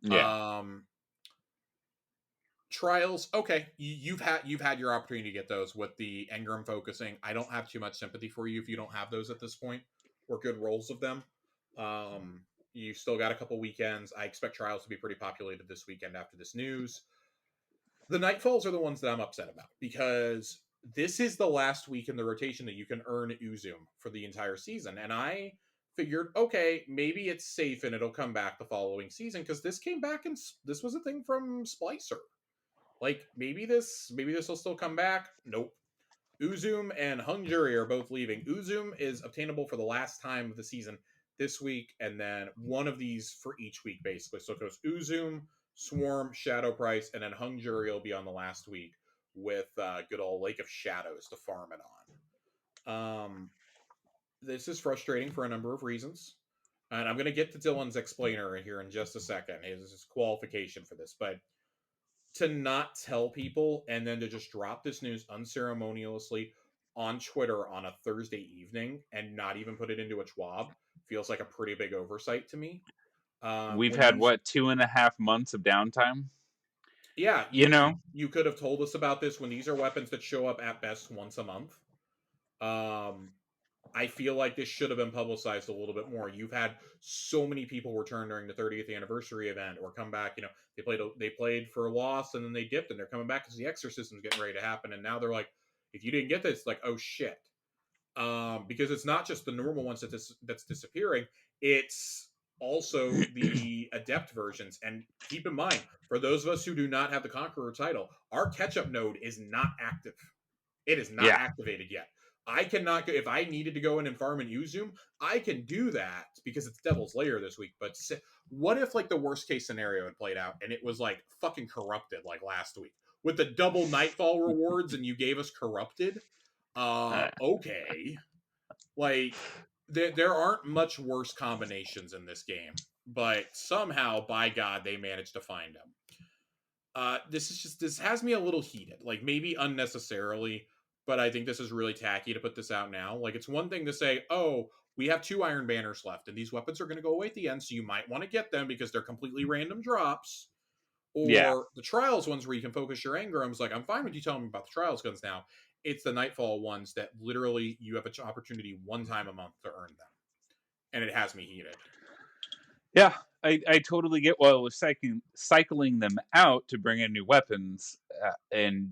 Yeah. Trials, okay, you've had your opportunity to get those with the Engram focusing. I don't have too much sympathy for you if you don't have those at this point, or good rolls of them. You still got a couple weekends. I expect Trials to be pretty populated this weekend after this news. The Nightfalls are the ones that I'm upset about, because this is the last week in the rotation that you can earn Uzum for the entire season. And I figured, okay, maybe it's safe and it'll come back the following season, because this came back and this was a thing from Splicer. Like, maybe this will still come back. Nope. Uzum and Hung Jury are both leaving. Uzum is obtainable for the last time of the season this week, and then one of these for each week, basically. So it goes Uzum, Swarm, Shadow Price, and then Hung Jury will be on the last week with good old Lake of Shadows to farm it on. This is frustrating for a number of reasons. And I'm going to get to Dylan's explainer here in just a second, his qualification for this. But to not tell people and then to just drop this news unceremoniously on Twitter on a Thursday evening and not even put it into a TWAB feels like a pretty big oversight to me. We've had, 2.5 months of downtime? Yeah, you could have told us about this when these are weapons that show up at best once a month. I feel like this should have been publicized a little bit more. You've had so many people return during the 30th anniversary event or come back. They played for a loss and then they dipped and they're coming back because the exorcism's getting ready to happen. And now they're like, if you didn't get this, like, oh shit. Because it's not just the normal ones that's disappearing. It's also the adept versions. And keep in mind, for those of us who do not have the Conqueror title, our catch-up node is not active. It is not activated yet. I cannot go, if I needed to go in and farm an Uzum, I can do that because it's Devil's Lair this week. But what if, like, the worst case scenario had played out and it was like fucking corrupted like last week with the double Nightfall rewards and you gave us corrupted? Okay. Like, there aren't much worse combinations in this game, but somehow, by God, they managed to find them. This has me a little heated, like maybe unnecessarily, but I think this is really tacky to put this out now. Like, it's one thing to say, oh, we have 2 Iron Banners left, and these weapons are going to go away at the end, so you might want to get them because they're completely random drops. Yeah. Or the Trials ones where you can focus your engrams. Like, I'm fine with you telling me about the Trials guns now. It's the Nightfall ones that literally you have an opportunity one time a month to earn them. And it has me heated. Yeah, I totally get why we're cycling them out to bring in new weapons, and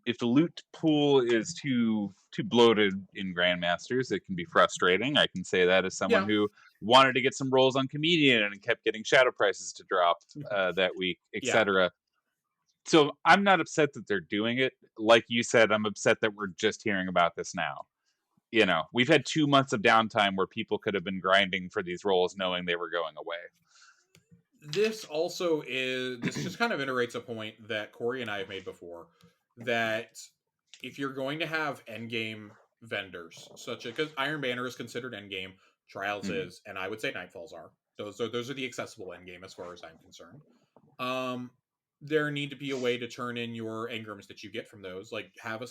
if the loot pool is too bloated in Grandmasters, it can be frustrating. I can say that as someone Yeah. who wanted to get some rolls on Comedian and kept getting shadow prices to drop that week, Yeah. etc. So I'm not upset that they're doing it. Like you said, I'm upset that we're just hearing about this now. We've had 2 months of downtime where people could have been grinding for these roles knowing they were going away. This just kind of iterates a point that Corey and I have made before, that if you're going to have endgame vendors, such as, because Iron Banner is considered endgame, Trials Mhm. is, and I would say Nightfalls are. Those are the accessible endgame as far as I'm concerned. Um, there need to be a way to turn in your engrams that you get from those, like have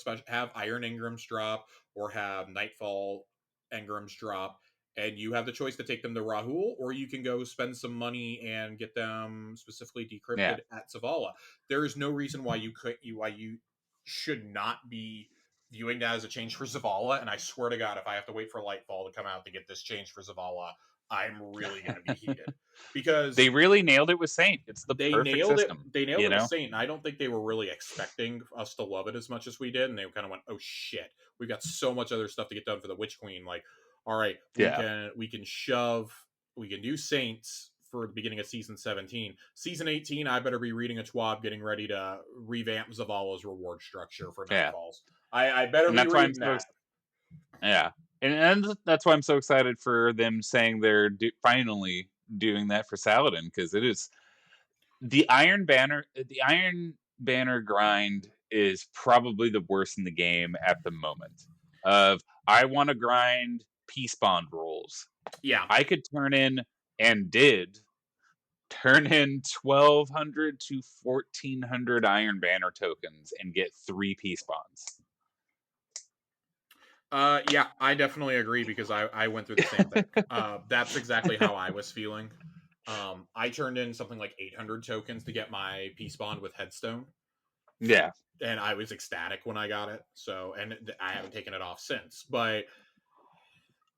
Iron engrams drop or have Nightfall engrams drop, and you have the choice to take them to Rahul, or you can go spend some money and get them specifically Yeah, decrypted at Zavala. There is no reason why you should not be viewing that as a change for Zavala. And I swear to God, if I have to wait for Lightfall to come out to get this change for Zavala, I'm really going to be heated they because really nailed it with Saint. It's the perfect system. they nailed You it with know? Saint, and I don't think they were really expecting us to love it as much as we did. And they kind of went, "Oh shit, we've got so much other stuff to get done for the Witch Queen." Like, all right, Yeah, we can do Saints for the beginning of season 17. Season 18, I better be reading a TWAB, getting ready to revamp Zavala's reward structure for yeah, Nightfalls. I better and be that's why I'm reading so that. yeah, and that's why I'm so excited for them saying they're finally doing that for Saladin, because it is the Iron Banner grind is probably the worst in the game at the moment. Of I want to grind peace bond rolls. Yeah, I could turn in and did turn in 1,200 to 1,400 Iron Banner tokens and get 3 peace bonds. yeah, I definitely agree because I went through the same thing. That's exactly how I was feeling. I turned in something like 800 tokens to get my peace bond with Headstone, Yeah, and I was ecstatic when I got it. So, and I haven't taken it off since. But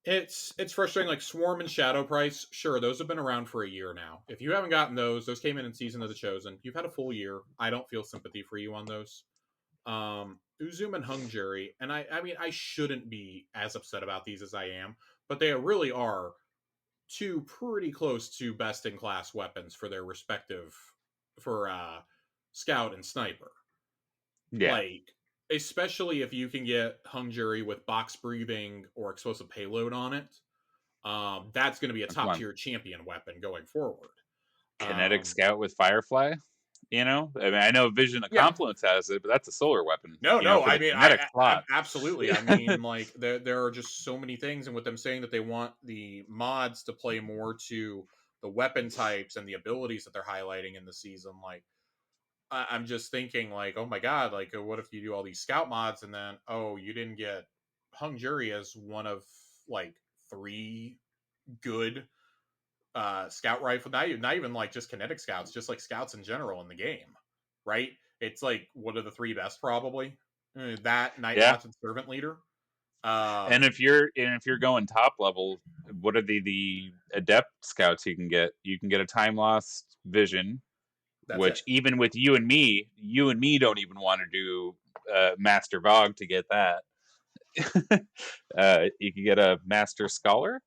it's frustrating. Like Swarm and Shadow Price, sure, those have been around for a year now. If you haven't gotten those came in Season of the Chosen. You've had a full year. I don't feel sympathy for you on those. Uzum and Hung Jury, and I mean, I shouldn't be as upset about these as I am, but they really are two pretty close to best in class weapons for their respective for Scout and Sniper. yeah, Like, especially if you can get Hung Jury with box breathing or explosive payload on it, that's going to be a come top on. tier champion weapon going forward. Kinetic Um, Scout with Firefly. I mean, I know Vision of yeah, Confluence has it, but that's a solar weapon. no. For I the mean, kinetic slot. absolutely. I mean, like there are just so many things, and with them saying that they want the mods to play more to the weapon types and the abilities that they're highlighting in the season, like I'm just thinking, like, oh my god, like, what if you do all these scout mods and then you didn't get Hung Jury as one of like 3 good scout rifle, not even like just kinetic scouts, just like scouts in general in the game, right? It's like one of the 3 best probably. That Yeah, Nightwatch and Servant Leader. and Um, if you're going top level, what are the adept scouts you can get? You can get a time lost vision, that's it. which even with you and me don't even want to do Master Vogue to get that. You can get a Master Scholar,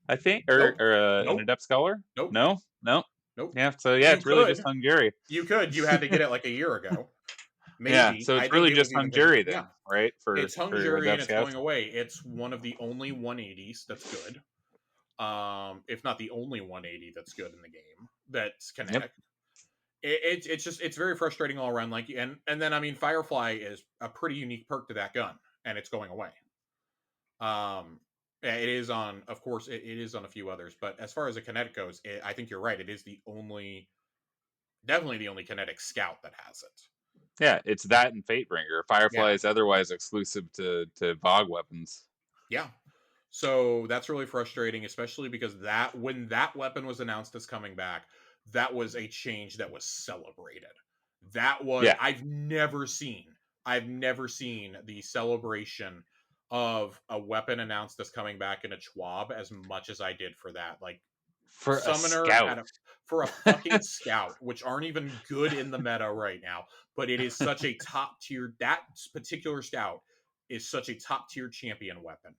I think, or Nope, an nope, Adept Scholar. nope, No, no. nope. Yeah, so yeah, You it's really just could, Hungary. you had to get it like a year ago. Yeah, Maybe so I it's think really it was just even been, Hungary yeah. then, right? For It's Hung for Jury and Adept it's Scouts. going away. It's one of the only 180s that's good. If not the only 180 that's good in the game that's Yep. kinetic. It's just it's very frustrating all around. Like, and then I mean, Firefly is a pretty unique perk to that gun, and it's going away. Yeah, it is on, of course, it is on a few others, but as far as the kinetic goes, I think you're right. It is the only, definitely the only kinetic scout that has it. Yeah, it's that and Fatebringer. Yeah, Firefly is otherwise exclusive to Vogue weapons. yeah. So that's really frustrating, especially because that when that weapon was announced as coming back, that was a change that was celebrated. That was Yeah. I've never seen the celebration of a weapon announced that's coming back in a Schwab as much as I did for that. Like For a Summoner scout. at a for a fucking scout, which aren't even good in the meta right now, but it is such a top tier. That particular scout is such a top tier champion weapon.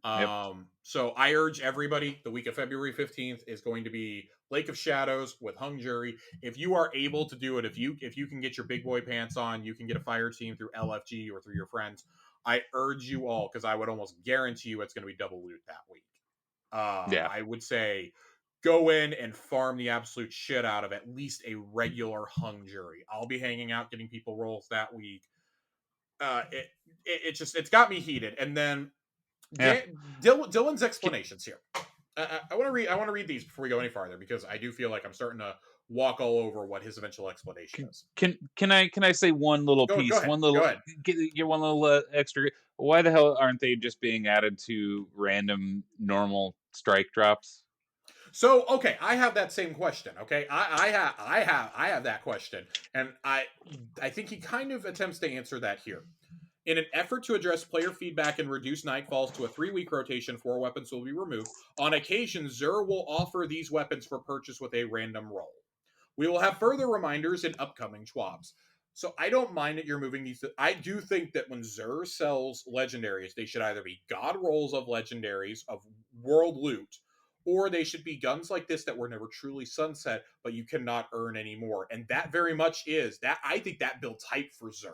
Yep. So I urge everybody, the week of February 15th is going to be Lake of Shadows with Hung Jury. If you are able to do it, if you can get your big boy pants on, you can get a fire team through LFG or through your friends. I urge you all, because I would almost guarantee you it's going to be double loot that week. Yeah. I would say go in and farm the absolute shit out of at least a regular Hung Jury. I'll be hanging out getting people rolls that week. It's got me heated. And then Yeah. Dylan's explanations here. I want to read these before we go any farther, because I do feel like I'm starting to walk all over what his eventual explanation is. Can I say one little Go piece, ahead. one little Go ahead. get one little extra? Why the hell aren't they just being added to random normal strike drops? So okay, I have that same question. Okay, I have that question, and I think he kind of attempts to answer that here. In an effort to address player feedback and reduce Nightfalls to a 3-week rotation, 4 weapons will be removed. On occasion, Xur will offer these weapons for purchase with a random roll. We will have further reminders in upcoming Schwabs. So I don't mind that you're moving these. I do think that when Xur sells legendaries, they should either be god rolls of legendaries of world loot, or they should be guns like this that were never truly sunset, but you cannot earn anymore. And that very much is that. I think that builds hype for Xur,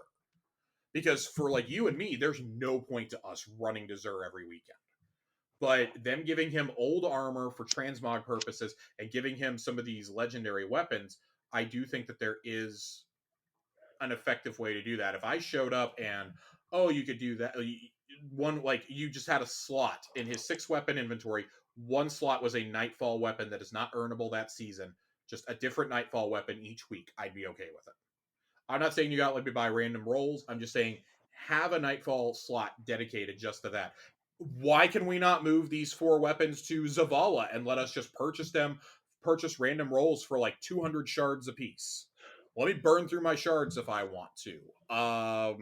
because for like you and me, there's no point to us running to Xur every weekend. But them giving him old armor for transmog purposes and giving him some of these legendary weapons, I do think that there is an effective way to do that. If I showed up and, oh, you could do that, one, like, you just had a slot in his 6-weapon inventory, one slot was a Nightfall weapon that is not earnable that season, just a different Nightfall weapon each week, I'd be okay with it. I'm not saying you got to let me buy random rolls. I'm just saying have a Nightfall slot dedicated just to that. Why can we not move these 4 weapons to Zavala and let us just purchase random rolls for like 200 shards apiece? Let me burn through my shards if I want to. I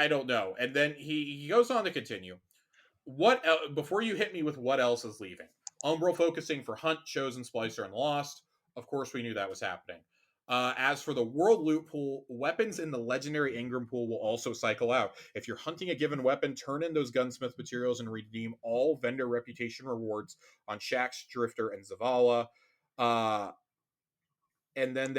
don't know. And then he goes on to continue. What before you hit me with what else is leaving? Umbral focusing for Hunt, Chosen, Splicer, and Lost. Of course, we knew that was happening. As for the world loot pool, weapons in the legendary Ingram pool will also cycle out. If you're hunting a given weapon, turn in those gunsmith materials and redeem all vendor reputation rewards on Shax, Drifter, and Zavala. And then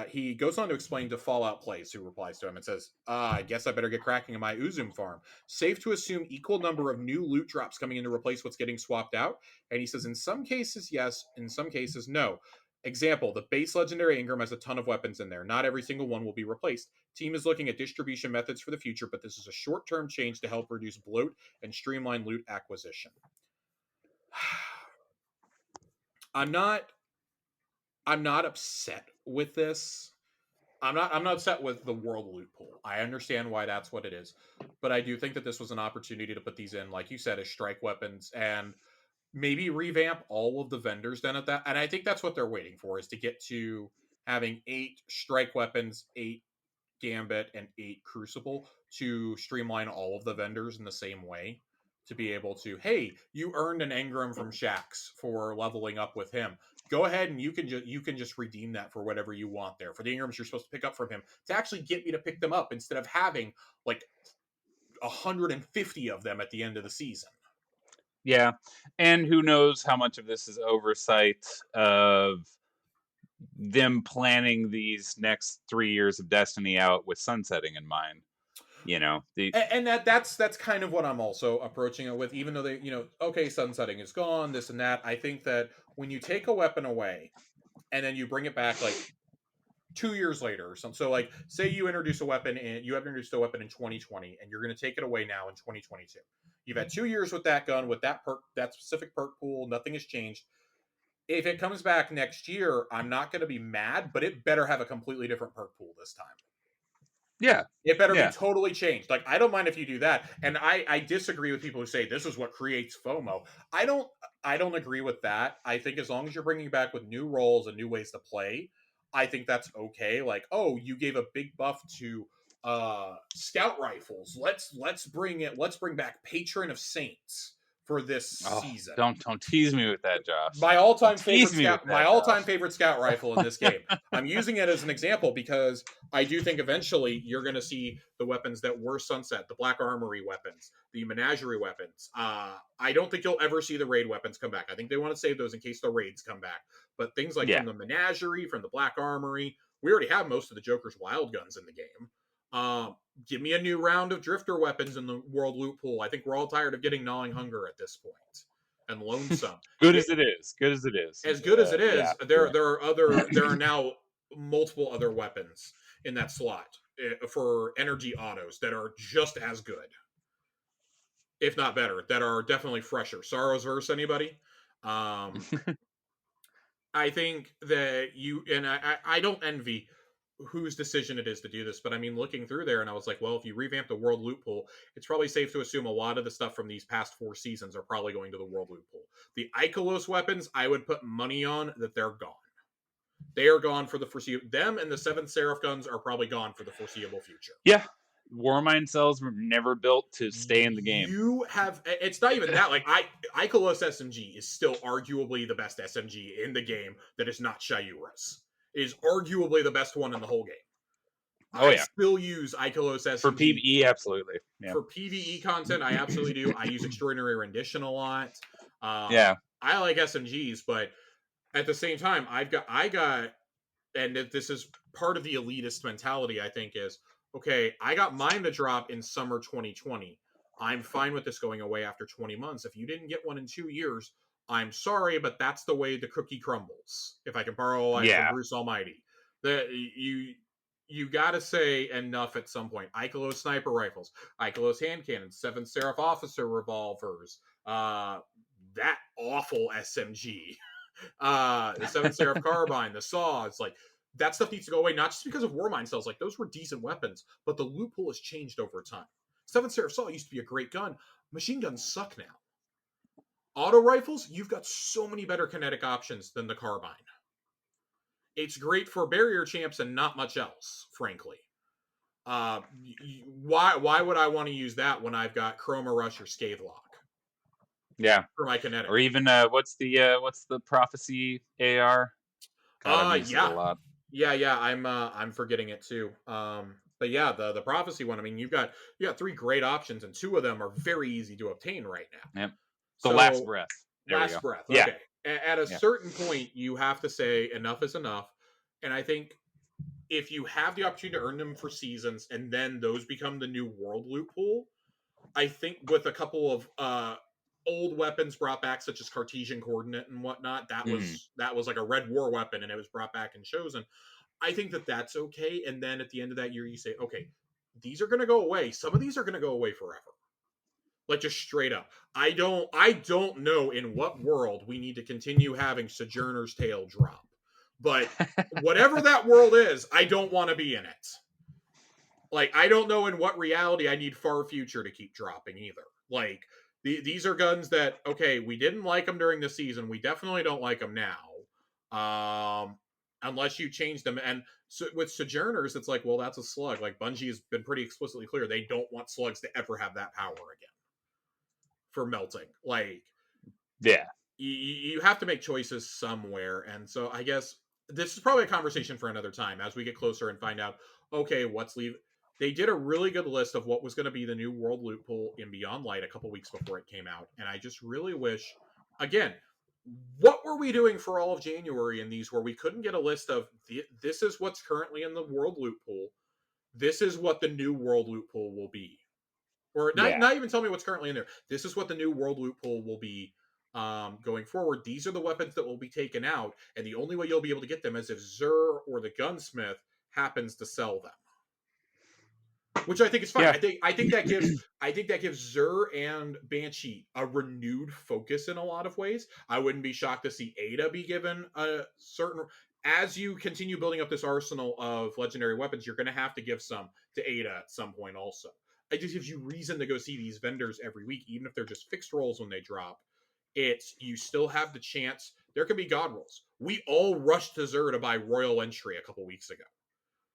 he goes on to explain to Fallout Plays, who replies to him and says, I guess I better get cracking on my Uzum farm. Safe to assume equal number of new loot drops coming in to replace what's getting swapped out. And he says, in some cases, yes. In some cases, no. Example, the base legendary Ingram has a ton of weapons in there. Not every single one will be replaced. Team is looking at distribution methods for the future, but this is a short-term change to help reduce bloat and streamline loot acquisition. I'm not upset with this. I'm not upset with the world loot pool. I understand why that's what it is. But I do think that this was an opportunity to put these in, like you said, as strike weapons, and maybe revamp all of the vendors then at that. And I think that's what they're waiting for, is to get to having 8 strike weapons, 8 Gambit, and 8 Crucible, to streamline all of the vendors in the same way. To be able to, hey, you earned an Engram from Shax for leveling up with him. Go ahead and you can just redeem that for whatever you want there. For the Ingrams you're supposed to pick up from him, to actually get me to pick them up instead of having like 150 of them at the end of the season. Yeah, and who knows how much of this is oversight of them planning these next 3 years of Destiny out with sunsetting in mind. You know, and that's kind of what I'm also approaching it with, even though they, okay, sunsetting is gone, this and that. I think that when you take a weapon away and then you bring it back like 2 years later or something, so like say you introduce a weapon and you have introduced a weapon in 2020 and you're going to take it away now in 2022. You've had 2 years with that gun, with that perk, that specific perk pool, nothing has changed. If it comes back next year, I'm not going to be mad, but it better have a completely different perk pool this time. Yeah. It better be Yeah. totally changed. Like, I don't mind if you do that. And I disagree with people who say this is what creates FOMO. I don't I don't agree with that. I think as long as you're bringing back with new roles and new ways to play, I think that's okay. Like, oh, you gave a big buff to scout rifles. Let's bring back Patron of Saints for this Oh, season. don't tease me with that, Josh. My Don't all-time tease favorite me with scout my that, all-time Josh. favorite scout rifle in this game. I'm using it as an example because I do think eventually you're going to see the weapons that were sunset, the black armory weapons, the menagerie weapons. I don't think you'll ever see the raid weapons come back. I think they want to save those in case the raids come back. But things like Yeah. from the menagerie, from the black armory, we already have most of the Joker's wild guns in the game. Give me a new round of drifter weapons in the world loot pool. I think we're all tired of getting gnawing hunger at this point and lonesome. Good Get, as it is. Good as it is. as good as it Yeah. is, there are now multiple other weapons in that slot for energy autos that are just as good, if not better. That are definitely fresher. Sorrow's verse, anybody? Um, I think that I don't envy whose decision it is to do this, but I mean, looking through there, and I was like, well, if you revamp the world loot pool, it's probably safe to assume a lot of the stuff from these past 4 seasons are probably going to the world loot pool. The Ikelos weapons, I would put money on that they're gone. They are gone for the foreseeable. Them and the Seventh Seraph guns are probably gone for the foreseeable future. Yeah. Warmind cells were never built to stay in the game. You have. It's not even that. Like Ikelos SMG is still arguably the best SMG in the game. That is not Shayura's. It is arguably the best one in the whole game. Oh I yeah. still use Ikelos SMG For PvE, absolutely. Yeah. For PvE content. I absolutely do. I use Extraordinary Rendition a lot. Yeah. I like SMGs, but at the same time, I got, and this is part of the elitist mentality. I think is okay. I got mine to drop in summer 2020. I'm fine with this going away after 20 months. If you didn't get one in 2 years, I'm sorry, but that's the way the cookie crumbles. If I can borrow a line from Bruce Almighty, that you got to say enough at some point. Ikelos sniper rifles, Ikelos hand cannons, Seventh Seraph officer revolvers, that awful SMG, the Seventh Seraph carbine, the saws, like that stuff needs to go away. Not just because of Warmind cells, like those were decent weapons, but the loot pool has changed over time. Seventh Seraph saw used to be a great gun. Machine guns suck now. Auto rifles, you've got so many better kinetic options than the carbine. It's great for barrier champs and not much else, frankly. Why would I want to use that when I've got Chroma Rush or Scathelock? Yeah. For my kinetic. Or even what's the prophecy AR? God, I've used it a lot. Yeah. I'm forgetting it too. But yeah, the prophecy one. I mean, you got 3 great options, and 2 of them are very easy to obtain right now. Yep. The last breath. There last breath. Yeah. Okay. At a certain point, you have to say enough is enough, and I think if you have the opportunity to earn them for seasons, and then those become the new world loot pool, I think with a couple of old weapons brought back, such as Cartesian coordinate and whatnot, that was like a red war weapon, and it was brought back and chosen. I think that's okay. And then at the end of that year, you say, okay, these are going to go away. Some of these are going to go away forever. Like, just straight up. I don't know in what world we need to continue having Sojourner's Tale drop. But whatever that world is, I don't want to be in it. Like, I don't know in what reality I need Far Future to keep dropping either. Like, these are guns that, okay, we didn't like them during the season. We definitely don't like them now. Unless you change them. And so with Sojourners, it's like, well, that's a slug. Like, Bungie has been pretty explicitly clear. They don't want slugs to ever have that power again for melting. Like, yeah, you have to make choices somewhere. And so I guess this is probably a conversation for another time as we get closer and find out, okay, what's leave. They did a really good list of what was going to be the new world loot pool in Beyond Light a couple weeks before it came out. And I just really wish, again, what were we doing for all of January in these where we couldn't get a list of this is what's currently in the world loot pool. This is what the new world loot pool will be. Or not even tell me what's currently in there. This is what the new world loot pool will be going forward. These are the weapons that will be taken out. And the only way you'll be able to get them is if Xur or the gunsmith happens to sell them. Which I think is fine. Yeah. I think that gives Xur and Banshee a renewed focus in a lot of ways. I wouldn't be shocked to see Ada be given a certain. as you continue building up this arsenal of legendary weapons, you're going to have to give some to Ada at some point also. It just gives you reason to go see these vendors every week, even if they're just fixed rolls when they drop. You still have the chance. There can be god rolls. We all rushed to Zur to buy Royal Entry a couple weeks ago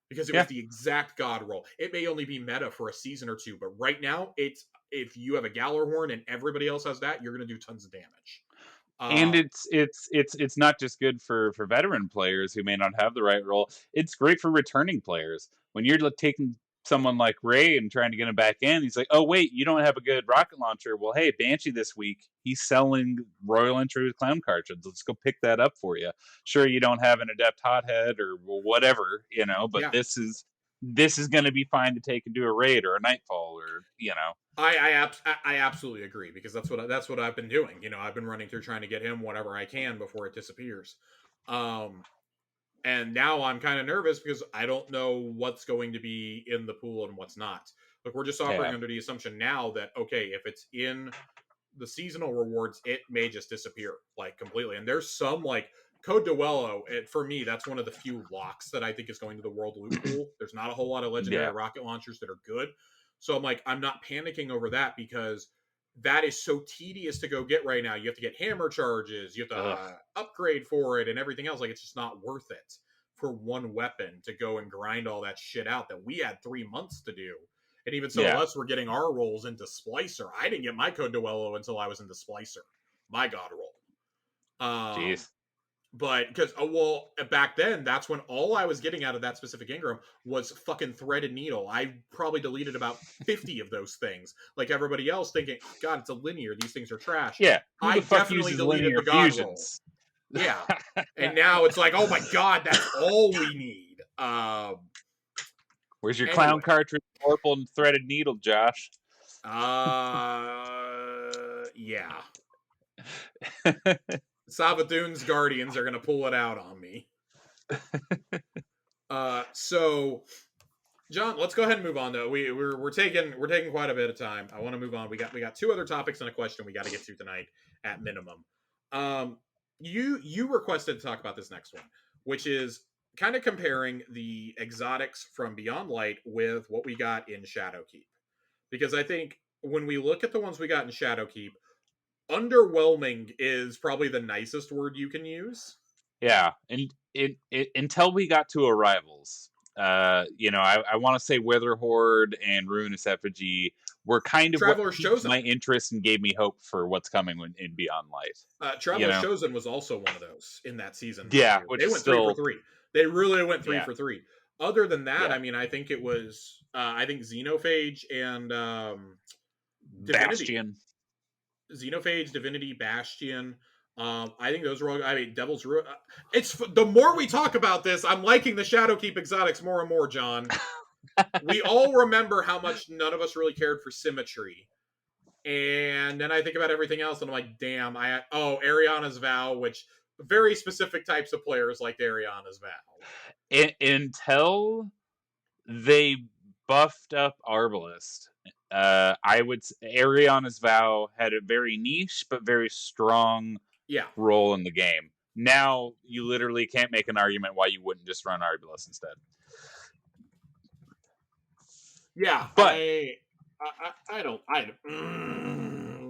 because it was the exact god roll. It may only be meta for a season or two, but right now, it's if you have a Gallarhorn and everybody else has that, you're going to do tons of damage. And it's not just good for veteran players who may not have the right role. It's great for returning players. When you're taking someone like Ray and trying to get him back in, he's like, oh wait, you don't have a good rocket launcher. Well, hey, Banshee this week, he's selling Royal Entry with Clown cartridge. Let's go pick that up for you. Sure, you don't have an Adept Hothead or whatever, but this is going to be fine to take and do a raid or a Nightfall or I absolutely agree, because that's what I've been doing. I've been running through trying to get him whatever I can before it disappears. And now I'm kind of nervous because I don't know what's going to be in the pool and what's not. Look, we're just operating under the assumption now that, okay, if it's in the seasonal rewards, it may just disappear completely. And there's some Code Duello, for me, that's one of the few locks that I think is going to the world loot pool. There's not a whole lot of legendary rocket launchers that are good. So I'm not panicking over that, because that is so tedious to go get right now. You have to get hammer charges, you have to upgrade for it and everything else. It's just not worth it for one weapon to go and grind all that shit out that we had 3 months to do. And even some of us were getting our rolls into Splicer. I didn't get my Code Duello until I was into Splicer. My god roll. Jeez. But because back then, that's when all I was getting out of that specific Ingram was fucking threaded needle. I probably deleted about 50 of those things, like everybody else, thinking, God, it's a linear, these things are trash. Yeah, I definitely deleted the god fusions? Roll. Yeah, and now it's like, oh my god, that's all we need. Where's your clown cartridge, purple and threaded needle, Josh? Yeah. Savathun's Guardians are going to pull it out on me. So, John, let's go ahead and move on. Though we're taking quite a bit of time. I want to move on. We got 2 other topics and a question we got to get to tonight at minimum. You requested to talk about this next one, which is kind of comparing the exotics from Beyond Light with what we got in Shadowkeep, because I think when we look at the ones we got in Shadowkeep, underwhelming is probably the nicest word you can use. Yeah, and until we got to Arrivals, I want to say Witherhoard and Ruinous Effigy were kind of Traveler's what piqued my interest and gave me hope for what's coming in Beyond Light. Traveler's Chosen was also one of those in that season. Yeah, they went 3 for 3. They really went 3 for 3. Other than that, I mean, I think it was Xenophage and Bastion. Xenophage, Divinity, Bastion. I think those were all. I mean, Devil's Ruin. It's the more we talk about this, I'm liking the Shadowkeep exotics more and more, John. We all remember how much none of us really cared for Symmetry, and then I think about everything else, and I'm like, damn. Ariana's Vow, which very specific types of players liked Ariana's Vow. Until they buffed up Arbalest. I would Ariana's Vow had a very niche but very strong role in the game. Now you literally can't make an argument why you wouldn't just run Arbalest instead. Yeah, but I don't.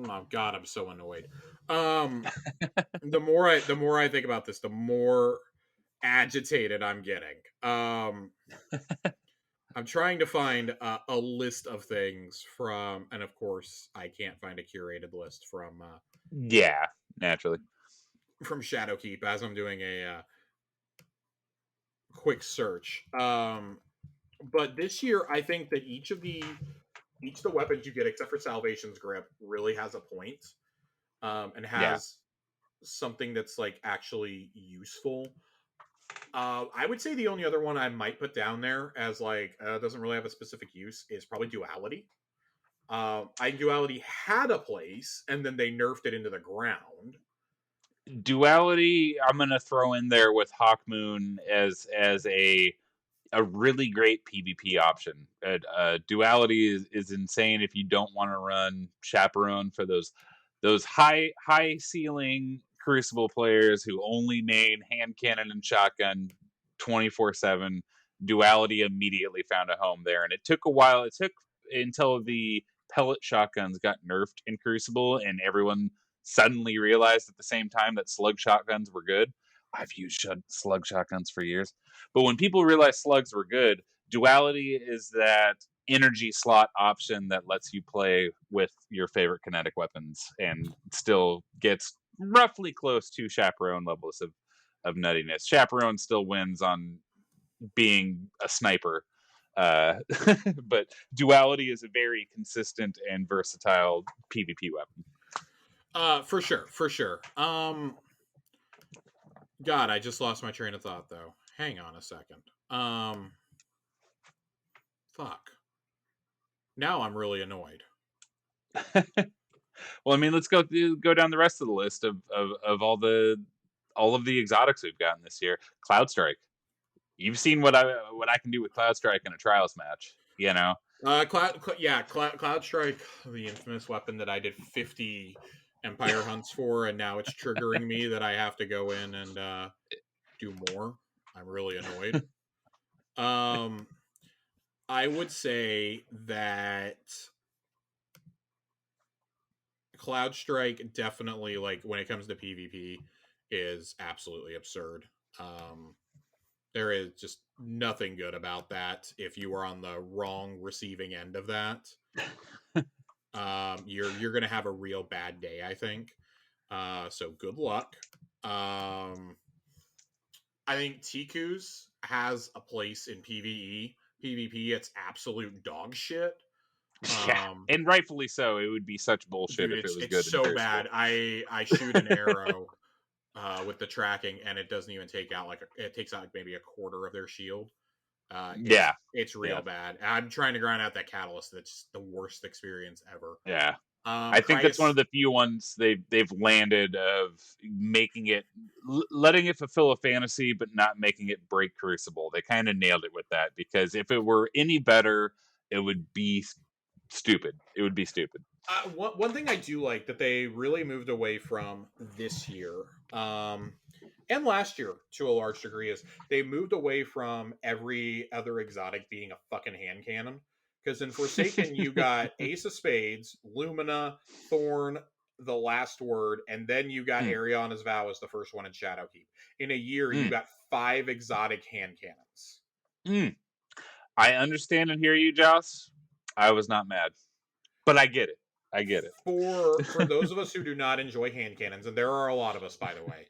Oh God, I'm so annoyed. The more I think about this, the more agitated I'm getting. I'm trying to find a list of things from, and of course, I can't find a curated list from. Naturally. From Shadowkeep, as I'm doing a quick search. But this year, I think that each of the weapons you get, except for Salvation's Grip, really has a point, and has something that's actually useful. I would say the only other one I might put down there as doesn't really have a specific use is probably Duality. Duality had a place, and then they nerfed it into the ground. Duality, I'm gonna throw in there with Hawkmoon as a really great PvP option. Duality is insane if you don't want to run Chaperone for those high ceiling Crucible players who only main hand cannon and shotgun 24/7, Duality immediately found a home there. And it took a while. It took until the pellet shotguns got nerfed in Crucible and everyone suddenly realized at the same time that slug shotguns were good. I've used slug shotguns for years. But when people realized slugs were good, Duality is that energy slot option that lets you play with your favorite kinetic weapons and still gets roughly close to Chaperone levels of nuttiness. Chaperone still wins on being a sniper. But Duality is a very consistent and versatile PvP weapon. For sure. God, I just lost my train of thought though. Hang on a second. Fuck. Now I'm really annoyed. Well, I mean, let's go down the rest of the list of all of the exotics we've gotten this year. Cloud Strike. You've seen what I can do with Cloud Strike in a trials match. You know. Cloud Strike, the infamous weapon that I did 50 Empire hunts for, and now it's triggering me that I have to go in and do more. I'm really annoyed. I would say that Cloud Strike definitely, like, when it comes to PvP, is absolutely absurd. There is just nothing good about that if you are on the wrong receiving end of that. You're gonna have a real bad day, I think. So good luck. I think Ticcus has a place in PvE. PvP, it's absolute dog shit. Yeah, and rightfully so. It would be such bullshit dude, if it was it's good. so bad. I shoot an arrow with the tracking, and it doesn't even take out it takes out maybe a quarter of their shield. It's real bad. I'm trying to grind out that catalyst. That's the worst experience ever. Yeah. I think that's one of the few ones they've landed of making it, letting it fulfill a fantasy, but not making it break Crucible. They kind of nailed it with that, because if it were any better, it would be stupid. It would be stupid. One thing I do like that they really moved away from this year, and last year to a large degree, is they moved away from every other exotic being a fucking hand cannon. Because in Forsaken, you got Ace of Spades, Lumina, Thorn, The Last Word, and then you got Ariana's Vow as the first one in Shadowkeep. In a year, you got 5 exotic hand cannons. I understand and hear you, Joss. I was not mad. But I get it. For those of us who do not enjoy hand cannons, and there are a lot of us, by the way,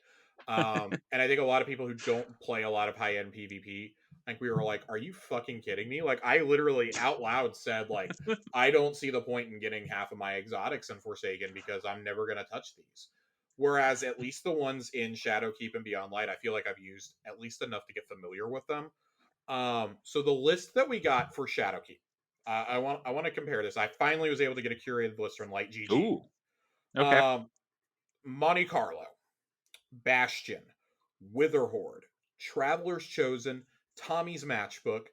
and I think a lot of people who don't play a lot of high-end PvP, like, we were like, are you fucking kidding me? Like, I literally out loud said, like, I don't see the point in getting half of my exotics in Forsaken because I'm never going to touch these. Whereas at least the ones in Shadowkeep and Beyond Light, I feel like I've used at least enough to get familiar with them. So the list that we got for Shadowkeep, I want to compare this. I finally was able to get a curated list from Light GG. Ooh. Okay. Monte Carlo, Bastion, Witherhoard, Traveler's Chosen, Tommy's Matchbook,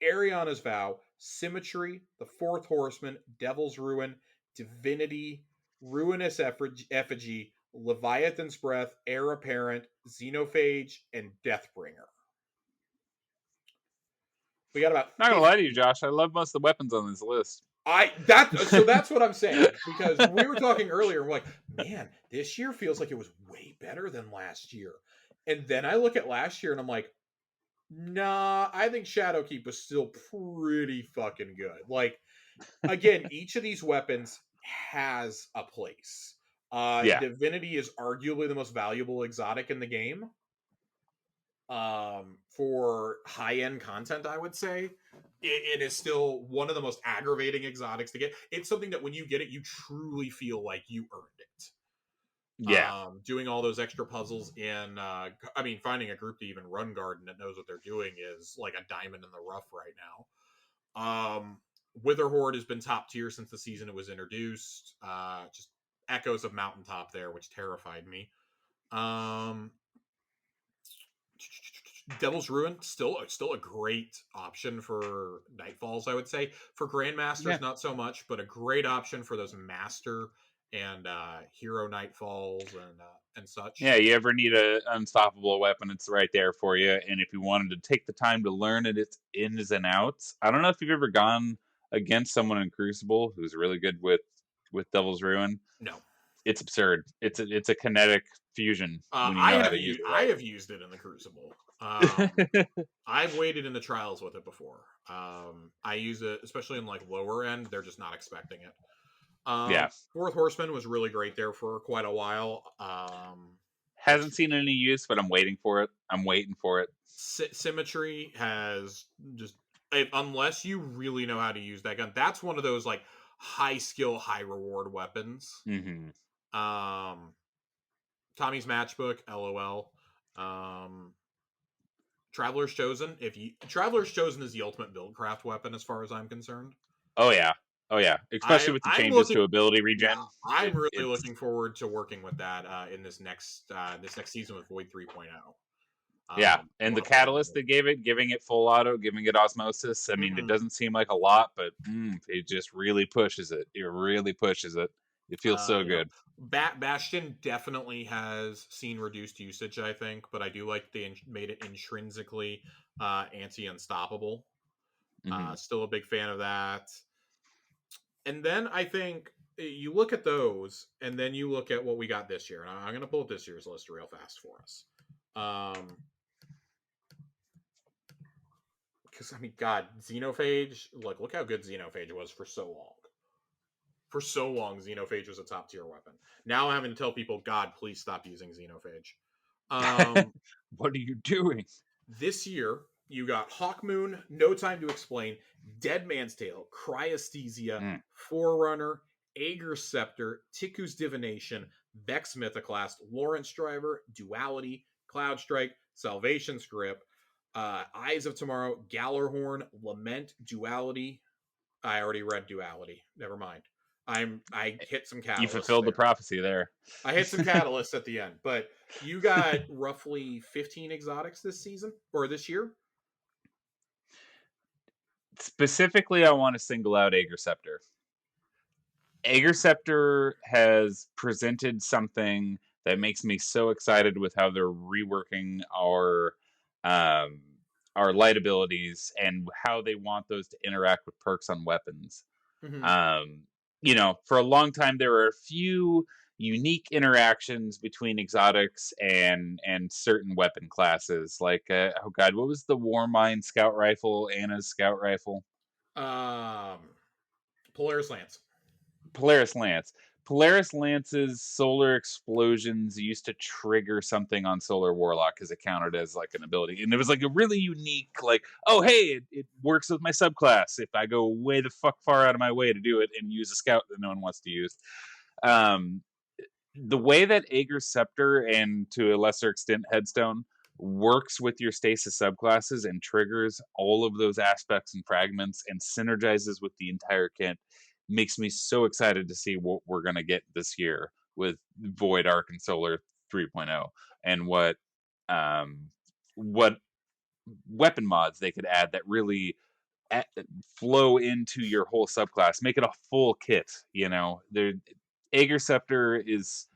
Ariana's Vow, Symmetry, The Fourth Horseman, Devil's Ruin, Divinity, Ruinous Effigy, Leviathan's Breath, Heir Apparent, Xenophage, and Deathbringer. We got about. Not gonna lie to you, Josh. I love most of the weapons on this list. So that's what I'm saying, because we were talking earlier, we're like, man, this year feels like it was way better than last year. And then I look at last year and I'm like, nah, I think Shadowkeep was still pretty fucking good. Like, again, each of these weapons has a place. Divinity is arguably the most valuable exotic in the game. For high-end content, I would say it is still one of the most aggravating exotics to get. It's something that when you get it, you truly feel like you earned it. Doing all those extra puzzles in finding a group to even run Garden that knows what they're doing is like a diamond in the rough right now. Witherhoard has been top tier since the season it was introduced. Just echoes of Mountaintop there, which terrified me. Devil's Ruin, still a great option for Nightfalls, I would say. For Grandmasters, not so much, but a great option for those master and Hero Nightfalls and such. Yeah, you ever need a unstoppable weapon, it's right there for you. And if you wanted to take the time to learn it, its ins and outs. I don't know if you've ever gone against someone in Crucible who's really good with Devil's Ruin. No. It's absurd. It's a kinetic fusion when you know how to use I it have used it in the Crucible. right. I've waited in the trials with it before. I use it especially in like lower end. They're just not expecting it. Yeah. Fourth Horseman was really great there for quite a while. Which Hasn't seen any use, but I'm waiting for it. I'm waiting for it. Symmetry has just unless you really know how to use that gun. That's one of those like high skill, high reward weapons. Hmm. Um, Tommy's Matchbook, LOL. Traveler's Chosen. If you Traveler's Chosen is the ultimate buildcraft weapon as far as I'm concerned. Oh yeah. Oh yeah. Especially with the I'm changes looking. to ability Yeah, regen. I'm really It's looking forward to working with that in this next season with Void 3.0. Yeah, and We'll the have to learn catalyst they gave it, giving it full auto, giving it osmosis. I mean, it doesn't seem like a lot, but it just really pushes it. It really pushes it. It feels so You know, good. Bastion definitely has seen reduced usage, I think, but I do like they made it intrinsically anti-unstoppable. Hmm. Still a big fan of that. And then I think you look at those, and then you look at what we got this year. And I'm going to pull up this year's list real fast for us. Because, I mean, God, Xenophage, look how good Xenophage was for so long. For so long, Xenophage was a top tier weapon. Now I'm having to tell people, God, please stop using Xenophage. What are you doing? This year, you got Hawkmoon, No Time to Explain, Dead Man's Tale, Cryesthesia, Mm. Forerunner, Aegir Scepter, Ticcus Divination, Vex Mythoclast, Lawrence Driver, Duality, Cloud Strike, Salvation Script, Eyes of Tomorrow, Gallarhorn, Lament, Duality. I already read Duality. Never mind. I hit some You catalysts fulfilled the there. prophecy there. I hit some catalysts at the end, but you got roughly 15 exotics this season or this year. Specifically, I want to single out Aegir Scepter. Aegir Scepter has presented something that makes me so excited with how they're reworking um, our light abilities and how they want those to interact with perks on weapons. Mm-hmm. Um, for a long time there were a few unique interactions between exotics and certain weapon classes. Like, oh god, what was the Warmind scout rifle? Anna's scout rifle. Um, Polaris Lance. Polaris Lance. Polaris Lance's solar explosions used to trigger something on Solar Warlock because it counted as like an ability. And it was like a really unique, like, oh, hey, it works with my subclass if I go way the fuck far out of my way to do it and use a scout that no one wants to use. Um, the way that Aegir Scepter and to a lesser extent Headstone works with your stasis subclasses and triggers all of those aspects and fragments and synergizes with the entire kit makes me so excited to see what we're going to get this year with Void Arc and Solar 3.0 and um what weapon mods they could add that really flow into your whole subclass, make it a full kit. Aegir Scepter is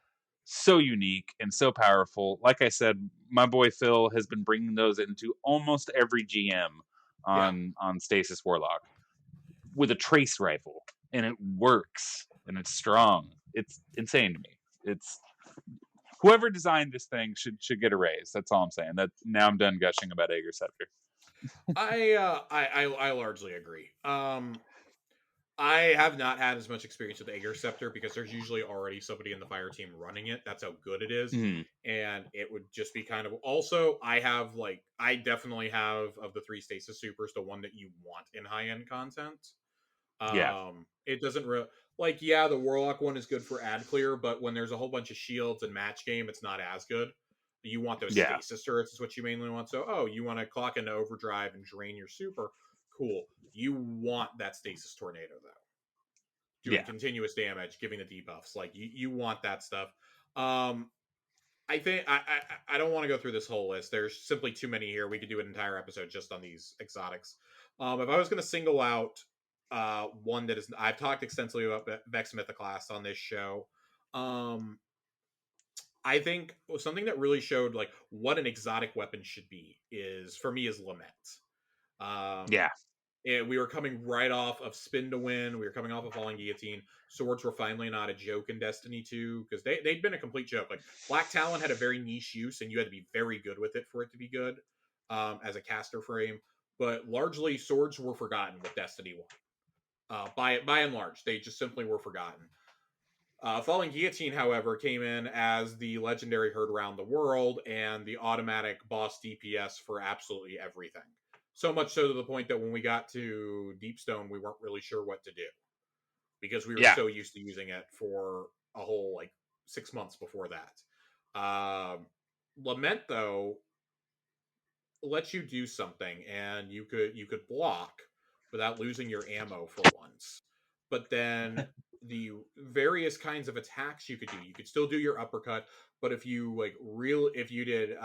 so unique and so powerful. Like I said, my boy Phil has been bringing those into almost every GM Yeah. on Stasis Warlock with a trace rifle, and it works and it's strong. It's insane to me. It's whoever designed this thing should get a raise. That's all I'm saying. That now I'm done gushing about Aegir Scepter. I largely agree. I have not had as much experience with Aegir Scepter because there's usually already somebody in the fire team running it. That's how good it is. Mm. And it would just be kind of also I definitely have of the three stasis supers, the one that you want in high end content. Yeah. It doesn't like, yeah, the Warlock one is good for ad clear, but when there's a whole bunch of shields and match game, it's not as good. You want those Yeah. stasis turrets is what you mainly want. So, you want to clock into overdrive and drain your super. Cool. You want that stasis tornado though, doing Yeah. continuous damage, giving the debuffs. Like you want that stuff. I think I don't want to go through this whole list. There's simply too many here. We could do an entire episode just on these exotics. If I was going to single out one that is, I've talked extensively about Vex Mythoclast on this show. Um, I think something that really showed like what an exotic weapon should be is for me is lament. Um, Yeah. and we were coming right off of Spin to Win. We were coming off of Falling Guillotine. Swords were finally not a joke in Destiny 2 because they'd been a complete joke. Like Black Talon had a very niche use, and you had to be very good with it for it to be good as a caster frame. But largely, swords were forgotten with Destiny 1. By and large, they just simply were forgotten. Falling Guillotine, however, came in as the legendary heard around the world and the automatic boss DPS for absolutely everything. So much so to the point that when we got to Deepstone, we weren't really sure what to do because we were Yeah. so used to using it for a whole like 6 months before that. Lament, though, lets you do something, and you could block without losing your ammo for once. But then the various kinds of attacks you could still do your uppercut, but if you did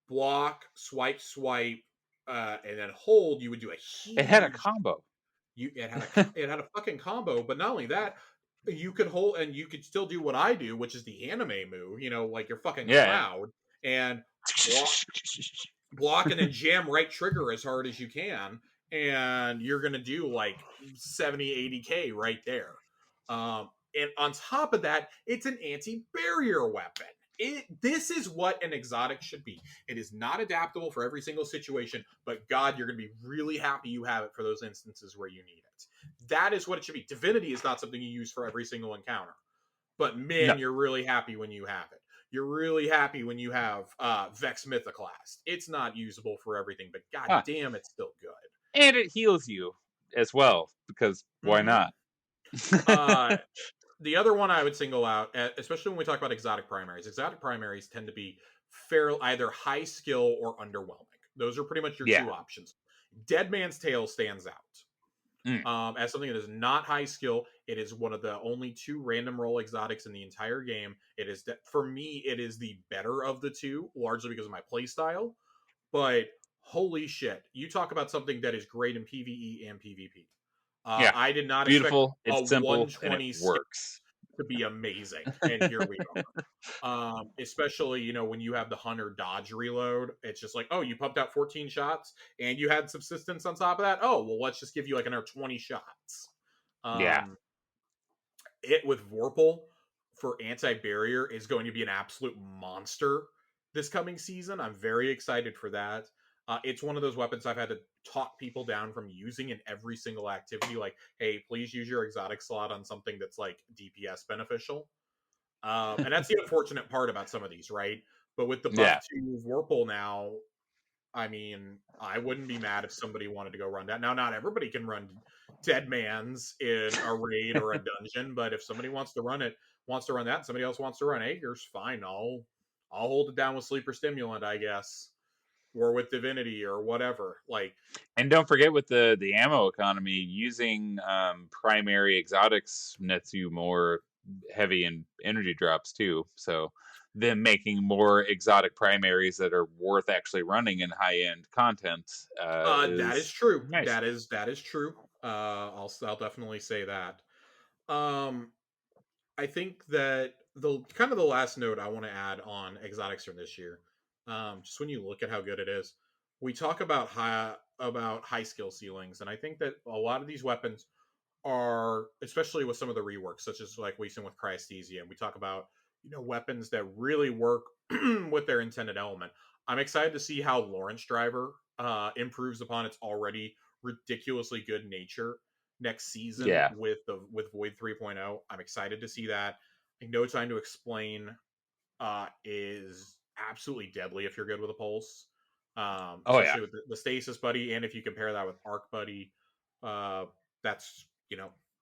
block, swipe, and then hold, you would do a It had a huge combo. it had a fucking combo. But not only that, you could hold and you could still do what I do, which is the anime move, like your fucking Yeah. cloud, and block and then jam right trigger as hard as you can, and you're gonna do like 70-80k right there. And on top of that, it's an anti-barrier weapon. This is what an exotic should be. It is not adaptable for every single situation, but god, you're gonna be really happy you have it for those instances where you need it. That is what it should be. Divinity is not something you use for every single encounter, but No. man, you're really happy when you have it. You're really happy when you have Vex Mythoclast. It's not usable for everything, but god Huh. damn, it's still And it heals you as well, because good. why not? Uh, the other one I would single out, especially when we talk about exotic primaries, tend to be either high skill or underwhelming. Those are pretty much your Yeah. two options. Dead Man's Tale stands out. Mm. As something that is not high skill. It is one of the only two random roll exotics in the entire game. For me, it is the better of the two, largely because of my playstyle. But holy shit, you talk about something that is great in PvE and PvP. Yeah. I did not expect Beautiful, a it's simple, and it 120 works. to be amazing, and here we are. Especially when you have the hunter dodge reload, it's just like, oh, you pumped out 14 shots and you had subsistence on top of that. Oh well, let's just give you like another 20 shots. Yeah. um it with Vorpal for anti-barrier is going to be an absolute monster this coming season. I'm very excited for that. It's one of those weapons I've had to talk people down from using in every single activity, like, hey, please use your exotic slot on something that's like DPS beneficial. And that's the unfortunate part about some of these, right? But with the buff Yeah. to Vorpal now, I mean, I wouldn't be mad if somebody wanted to go run that. Now, not everybody can run Dead Man's in a raid or a dungeon, but if somebody wants to run that, and somebody else wants to run Aegir's, fine. I'll hold it down with Sleeper Stimulant, I guess, or with Divinity or whatever. Like, And don't forget, with the ammo economy, using primary exotics nets you more heavy and energy drops too. So them making more exotic primaries that are worth actually running in high end content that is is true. nice. That is true. I'll definitely say that. Um, I think that the last note I want to add on exotics from this year, just when you look at how good it is, we talk about high skill ceilings, and I think that a lot of these weapons are, especially with some of the reworks, such as like we seen with Cryesthesia, and we talk about weapons that really work with their intended element. I'm excited to see how Lawrence Driver improves upon its already ridiculously good nature next season Yeah. with Void 3.0. I'm excited to see that. Like, No Time to Explain is absolutely deadly if you're good with a pulse, Oh yeah. especially with the stasis buddy, and if you compare that with arc buddy, uh, that's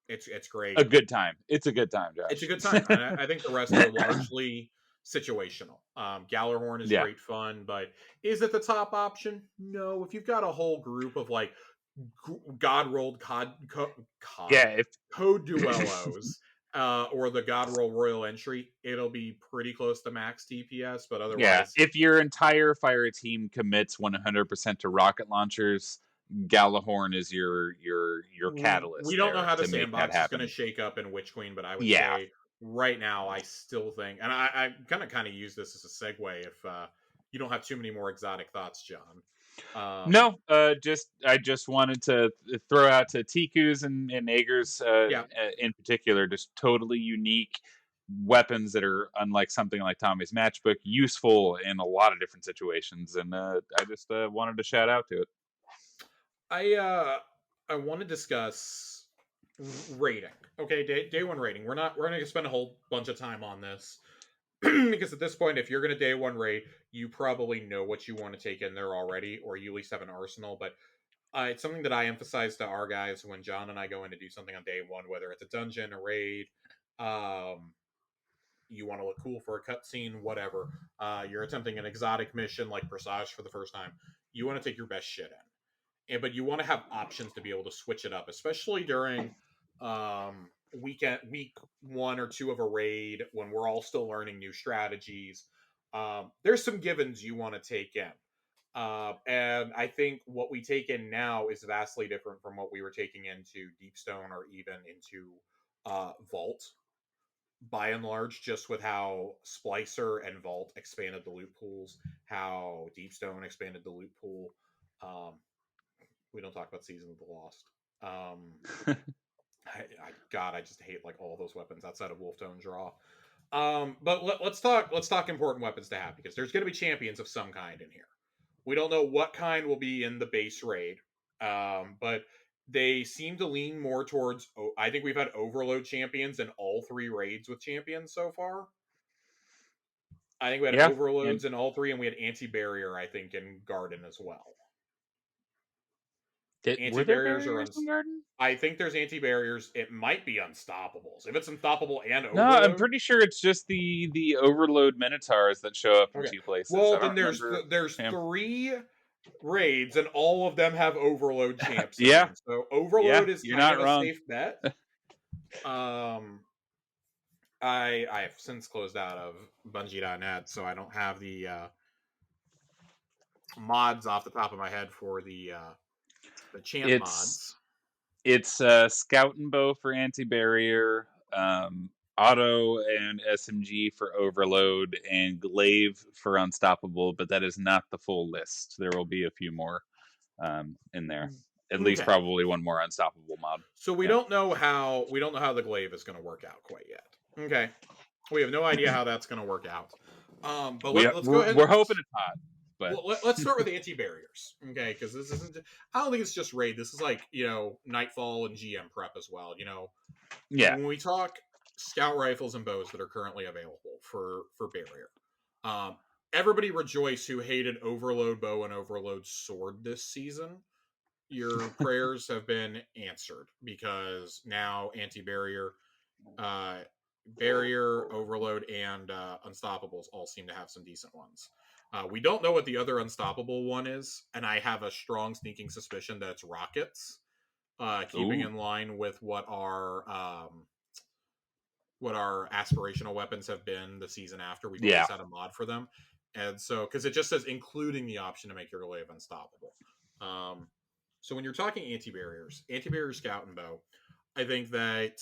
it's A great. good time. It's a good time, It's a Josh. good time, and I think the rest are largely situational. Gallarhorn is Yeah. great fun, but is it the top option? No. If you've got a whole group of like God rolled Yeah. If code duellos, or the God roll royal entry, it'll be pretty close to max DPS, but Yeah, otherwise, if your entire fire team commits 100% to rocket launchers, Gallahorn is your we catalyst don't know there how the to make that sandbox is going to happen. shake up in Witch Queen, but I would Yeah, say right now, I still think, and I'm gonna kind of use this as a segue if you don't have too many more exotic thoughts, John. Um, No, I just wanted to throw out to Ticcus and Aegers yeah, in particular, just totally unique weapons that are unlike something like Tommy's matchbook, useful in a lot of different situations, and I just wanted to shout out to it. I uh, I want to discuss rating. Okay, day one rating. We're gonna spend a whole bunch of time on this because at this point, if you're gonna day one rate, you probably know what you want to take in there already, or you at least have an arsenal. But it's something that I emphasize to our guys when John and I go in to do something on day one, whether it's a dungeon, a raid, um, you want to look cool for a cutscene, whatever. You're attempting an exotic mission like Presage for the first time. You want to take your best shit in, but you want to have options to be able to switch it up, especially during week 1 or 2 of a raid when we're all still learning new strategies. There's some givens you want to take in. And I think what we take in now is vastly different from what we were taking into Deepstone or even into Vault, by and large, just with how Splicer and Vault expanded the loot pools, how Deepstone expanded the loot pool. Um, we don't talk about Season of the Lost. God, I just hate like all those weapons outside of Wolftone Draw. But let's talk important weapons to have, because there's going to be champions of some kind in here. We don't know what kind will be in the base raid, but they seem to lean more towards. I think we've had Overload champions in all 3 raids with champions so far. I think we had Yeah, and Overloads in all 3, and we had Anti-Barrier, I think, in Garden as well. were there Anti-barriers are barriers in Garden? I think there's anti-barriers. It might be Unstoppables. If it's Unstoppable and No, I'm Overload, pretty sure it's just the Overload Minotaurs that show up in okay. 2 places. Well, I then don't remember. there's Yeah, 3 raids, and all of them have Overload champs in yeah, them. So yeah, Overload is you're kind not of a wrong. safe bet. Um, I have since closed out of Bungie.net, so I don't have the mods off the top of my head for the champ It's mods. It's Scout and Bow for anti-barrier, Auto and SMG for overload, and Glaive for unstoppable. But that is not the full list. There will be a few more in there. At least Okay. probably one more unstoppable mod. So Yeah, we don't know how the glaive is going to work out quite yet. Okay, we have no idea how that's going to work out. But let's go ahead. we're hoping it's hot, but Let's start with anti barriers. Okay, because this isn't. I don't think it's just raid. This is like Nightfall and GM prep as well. yeah, When we talk scout rifles and bows that are currently available for barrier, um, everybody rejoice who hated overload bow and overload sword this season. Your prayers have been answered, because now anti-barrier, uh, barrier, overload, and unstoppables all seem to have some decent ones. We don't know what the other unstoppable one is, and I have a strong sneaking suspicion that it's rockets, keeping ooh, in line with what our aspirational weapons have been the season after. We've yeah, always had a mod for them, and so because it just says including the option to make your glaive unstoppable. Um, so when you're talking anti-barrier scout and bow, I think that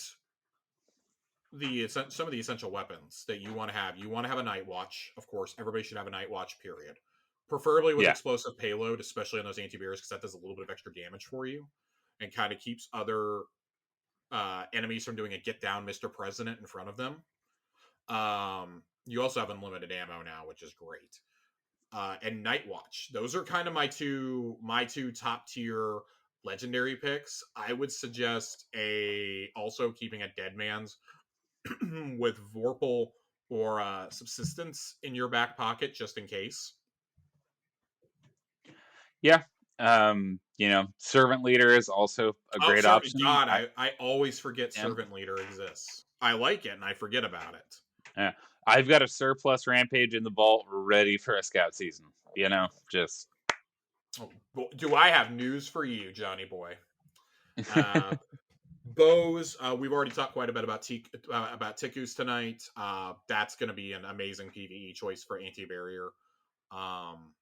some of the essential weapons that you want to have a night watch. Of course, everybody should have a night watch. Period. Preferably with yeah, explosive payload, especially on those anti-barriers, because that does a little bit of extra damage for you, and kind of keeps other enemies from doing a get down, Mr. President, in front of them. You also have unlimited ammo now, which is great. And Night Watch. Those are kind of my two top tier legendary picks. I would suggest also keeping a Dead Man's with Vorpal or Subsistence in your back pocket just in case. yeah. Servant leader is also a Oh, great option. God, I always forget Yeah, Servant Leader exists. I like it and I forget about it. yeah. I've got a surplus rampage in the vault ready for a scout season. Just Oh, do I have news for you, Johnny boy? Uh, Bows, we've already talked quite a bit about Ticcus tonight. That's going to be an amazing PvE choice for anti-barrier. Um,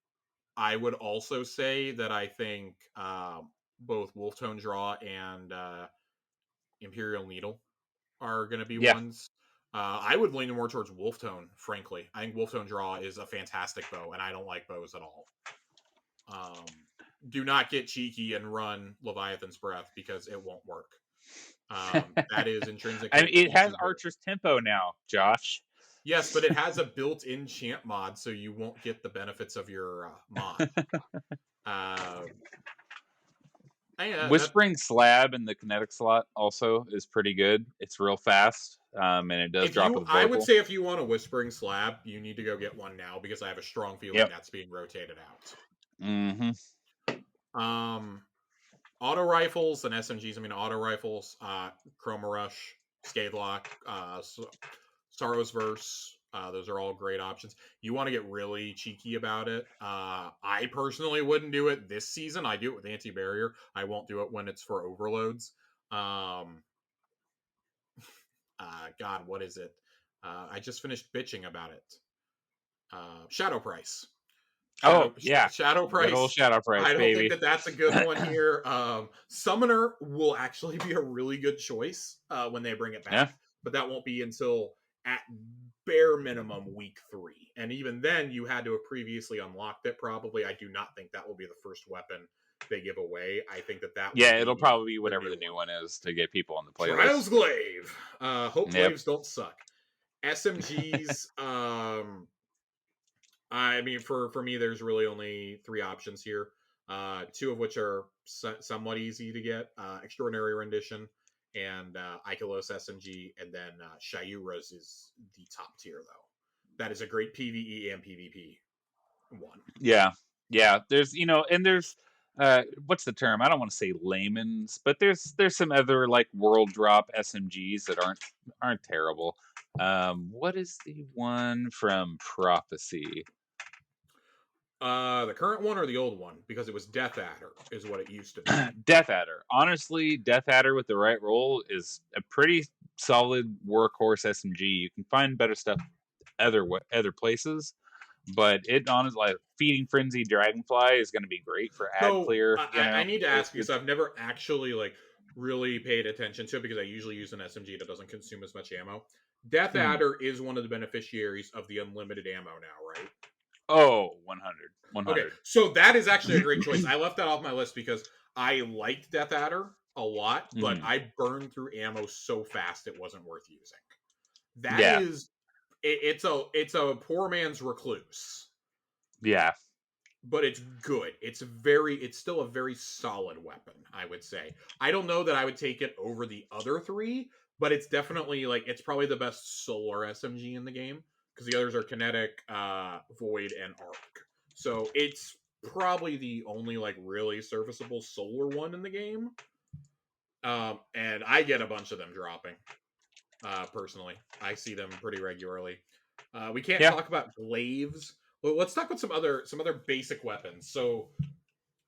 I would also say that I think both Wolftone Draw and Imperial Needle are going to be yeah, ones. I would lean more towards Wolftone, frankly. I think Wolftone Draw is a fantastic bow, and I don't like bows at all. Do not get cheeky and run Leviathan's Breath because it won't work. That is intrinsically I mean, it has too good. Archer's Tempo now, Josh. Yes, but it has a built-in chant mod, so you won't get the benefits of your mod. Whispering Slab in the kinetic slot also is pretty good. It's real fast, and it does drop with I would vocal. say if you want a Whispering Slab, you need to go get one now because I have a strong feeling that's being rotated out. Mm-hmm. Auto rifles and SMGs. I mean, auto rifles, Chroma Rush, Scathelock, Sorrow's Verse. Those are all great options. You want to get really cheeky about it. I personally wouldn't do it this season. I do it with anti-barrier. I won't do it when it's for overloads. God, what is it? I just finished bitching about it. Shadow Price. Shadow Price. Good old Shadow Price, I don't baby. think that's a good one here. Summoner will actually be a really good choice when they bring it back, but that won't be until at bare minimum week 3. And even then, you had to have previously unlocked it. Probably, I do not think that will be the first weapon they give away. I think that it'll probably be whatever the new one is to get people on the playlist. Trials Glaive. Hope Glaives don't suck. SMGs. I mean, for me, there's really only 3 options here. 2 of which are somewhat easy to get. Extraordinary Rendition and Ikelos SMG, and then Shayura's is the top tier, though. That is a great PvE and PvP one. Yeah. There's, and there's, what's the term? I don't want to say layman's, but there's some other like world drop SMGs that aren't terrible. What is the one from Prophecy? The current one or the old one? Because it was Death Adder, is what it used to be. Death Adder. Honestly, Death Adder with the right roll is a pretty solid workhorse SMG. You can find better stuff other places, but it honestly, like Feeding Frenzy Dragonfly is going to be great for ad clear. I need to ask because I've never actually really paid attention to it because I usually use an SMG that doesn't consume as much ammo. Death Adder is one of the beneficiaries of the unlimited ammo now, right? Oh, 100. Okay, so that is actually a great choice. I left that off my list because I liked Death Adder a lot, but I burned through ammo so fast it wasn't worth using. That is, it's a poor man's Recluse. Yeah. But it's good. It's still a very solid weapon, I would say. I don't know that I would take it over the other 3, but it's definitely it's probably the best solar SMG in the game because the others are Kinetic, Void, and Arc. So it's probably the only really serviceable solar one in the game. And I get a bunch of them dropping. Personally, I see them pretty regularly. We can't talk about glaives. Well, let's talk about some other basic weapons. So,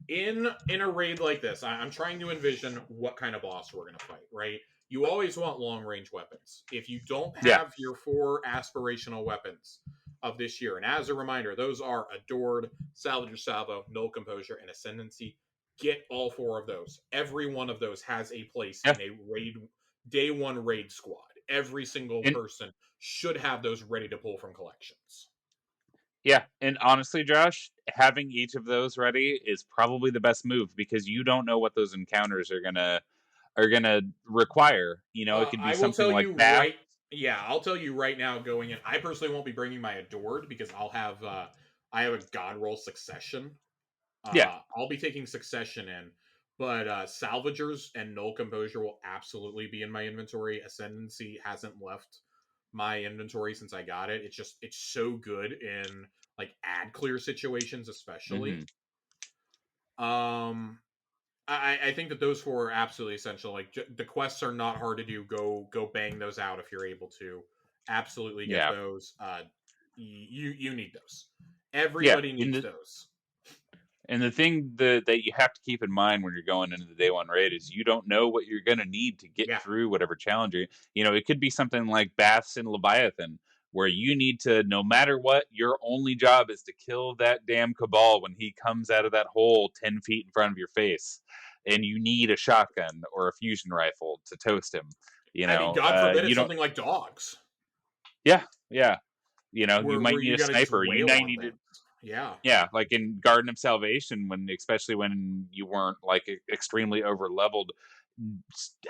in a raid like this, I'm trying to envision what kind of boss we're going to fight. Right? You always want long range weapons. If you don't have your 4 aspirational weapons of this year, and as a reminder, those are Adored, Salvager Salvo, Null Composure, and Ascendancy. Get all 4 of those. Every one of those has a place in a raid day 1 raid squad. Every single person should have those ready to pull from collections. Yeah, and honestly, Josh, having each of those ready is probably the best move because you don't know what those encounters are gonna require. It could be something like that. I'll tell you right now. Going in, I personally won't be bringing my Adored because I have a God Roll Succession. I'll be taking Succession in, but Salvagers and Null Composure will absolutely be in my inventory. Ascendancy hasn't left my inventory since I got it. It's so good in ad clear situations, especially. I think that those 4 are absolutely essential. The quests are not hard to do. Go bang those out if you're able to. Absolutely get those. You need those. Everybody needs those. And the thing that you have to keep in mind when you're going into the day 1 raid is you don't know what you're going to need to get through whatever challenge it could be something like Baths in Leviathan, where you need to, no matter what, your only job is to kill that damn Cabal when he comes out of that hole 10 feet in front of your face. And you need a shotgun or a fusion rifle to toast him. God forbid it's something like dogs. Yeah, yeah. You know, you might where need you a got to just sniper. You wail might on need to, things. Yeah, yeah, like in Garden of Salvation, when especially when you weren't like extremely over leveled,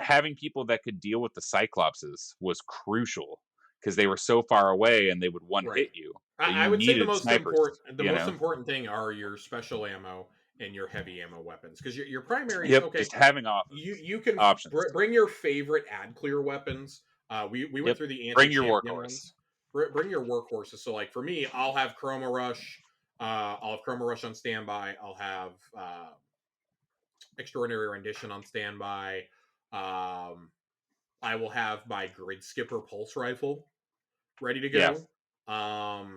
having people that could deal with the Cyclopses was crucial because they were so far away and they would one right. hit you. That I you would say needed snipers. the You most know. important thing are your special ammo and your heavy ammo weapons, because your primaries, Yep. okay, Just having you can options. bring your favorite ad clear weapons. We went Yep. through the anti Bring your champion workhorse. ones. Bring your workhorses. So like for me, I'll have Chroma Rush. I'll have Chroma Rush on standby. I'll have Extraordinary Rendition on standby. Um, I will have my Grid Skipper Pulse Rifle ready to Yeah. go.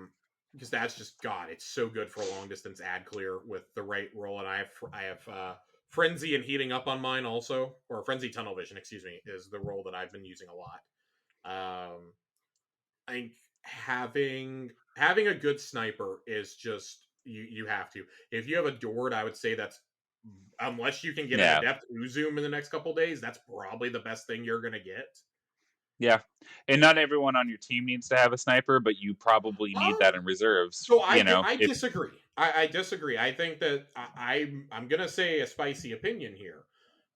Because that's just God, it's so good for long distance ad clear with the right roll, and I have Frenzy and Heating Up on mine also, or Frenzy Tunnel Vision, excuse me, is the roll that I've been using a lot. I think having a good sniper is just you have to. If you have a Dord, I would say that's, unless you can get an Yeah. Adept Uzoom in the next couple days, that's probably the best thing you're gonna get. Yeah. And not everyone on your team needs to have a sniper, but you probably need Um, that in reserves. So You know, I if disagree. I disagree. I think that I'm gonna say a spicy opinion here,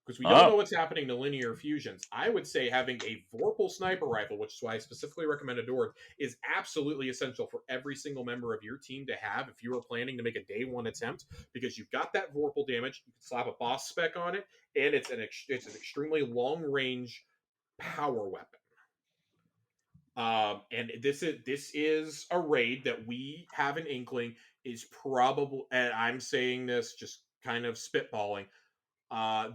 because we don't oh know what's happening to linear fusions. I would say having a Vorpal sniper rifle, which is why I specifically recommend a Dord, is absolutely essential for every single member of your team to have if you are planning to make a day one attempt, because you've got that Vorpal damage. You can slap a boss spec on it, and it's an extremely long range power weapon. And this is a raid that we have an inkling is probable, and I'm saying this just kind of spitballing.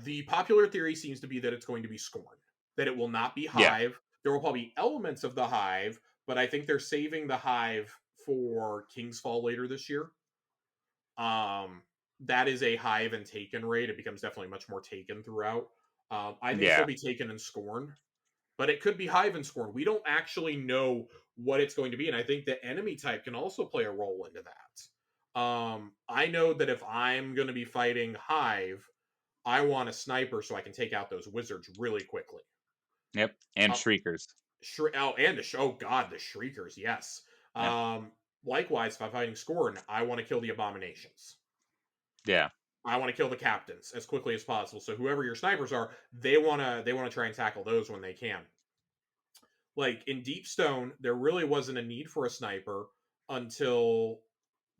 The popular theory seems to be that it's going to be Scorn, that it will not be yeah. Hive. There will probably be elements of the Hive, but I think they're saving the Hive for King's Fall later this year. Um, that is a Hive and Taken raid. It becomes definitely much more Taken throughout. I think Yeah. she'll be Taken and Scorn, but it could be Hive and Scorn. We don't actually know what it's going to be, and I think the enemy type can also play a role into that. I know that if I'm going to be fighting Hive, I want a sniper so I can take out those wizards really quickly. Yep. And Uh, shriekers. oh, and oh god, the Shriekers, yes. Yep. Um, Likewise, if I'm fighting Scorn, I want to kill the Abominations. Yeah. I want to kill the captains as quickly as possible. So whoever your snipers are, they want to try and tackle those when they can. Like in Deep Stone, there really wasn't a need for a sniper until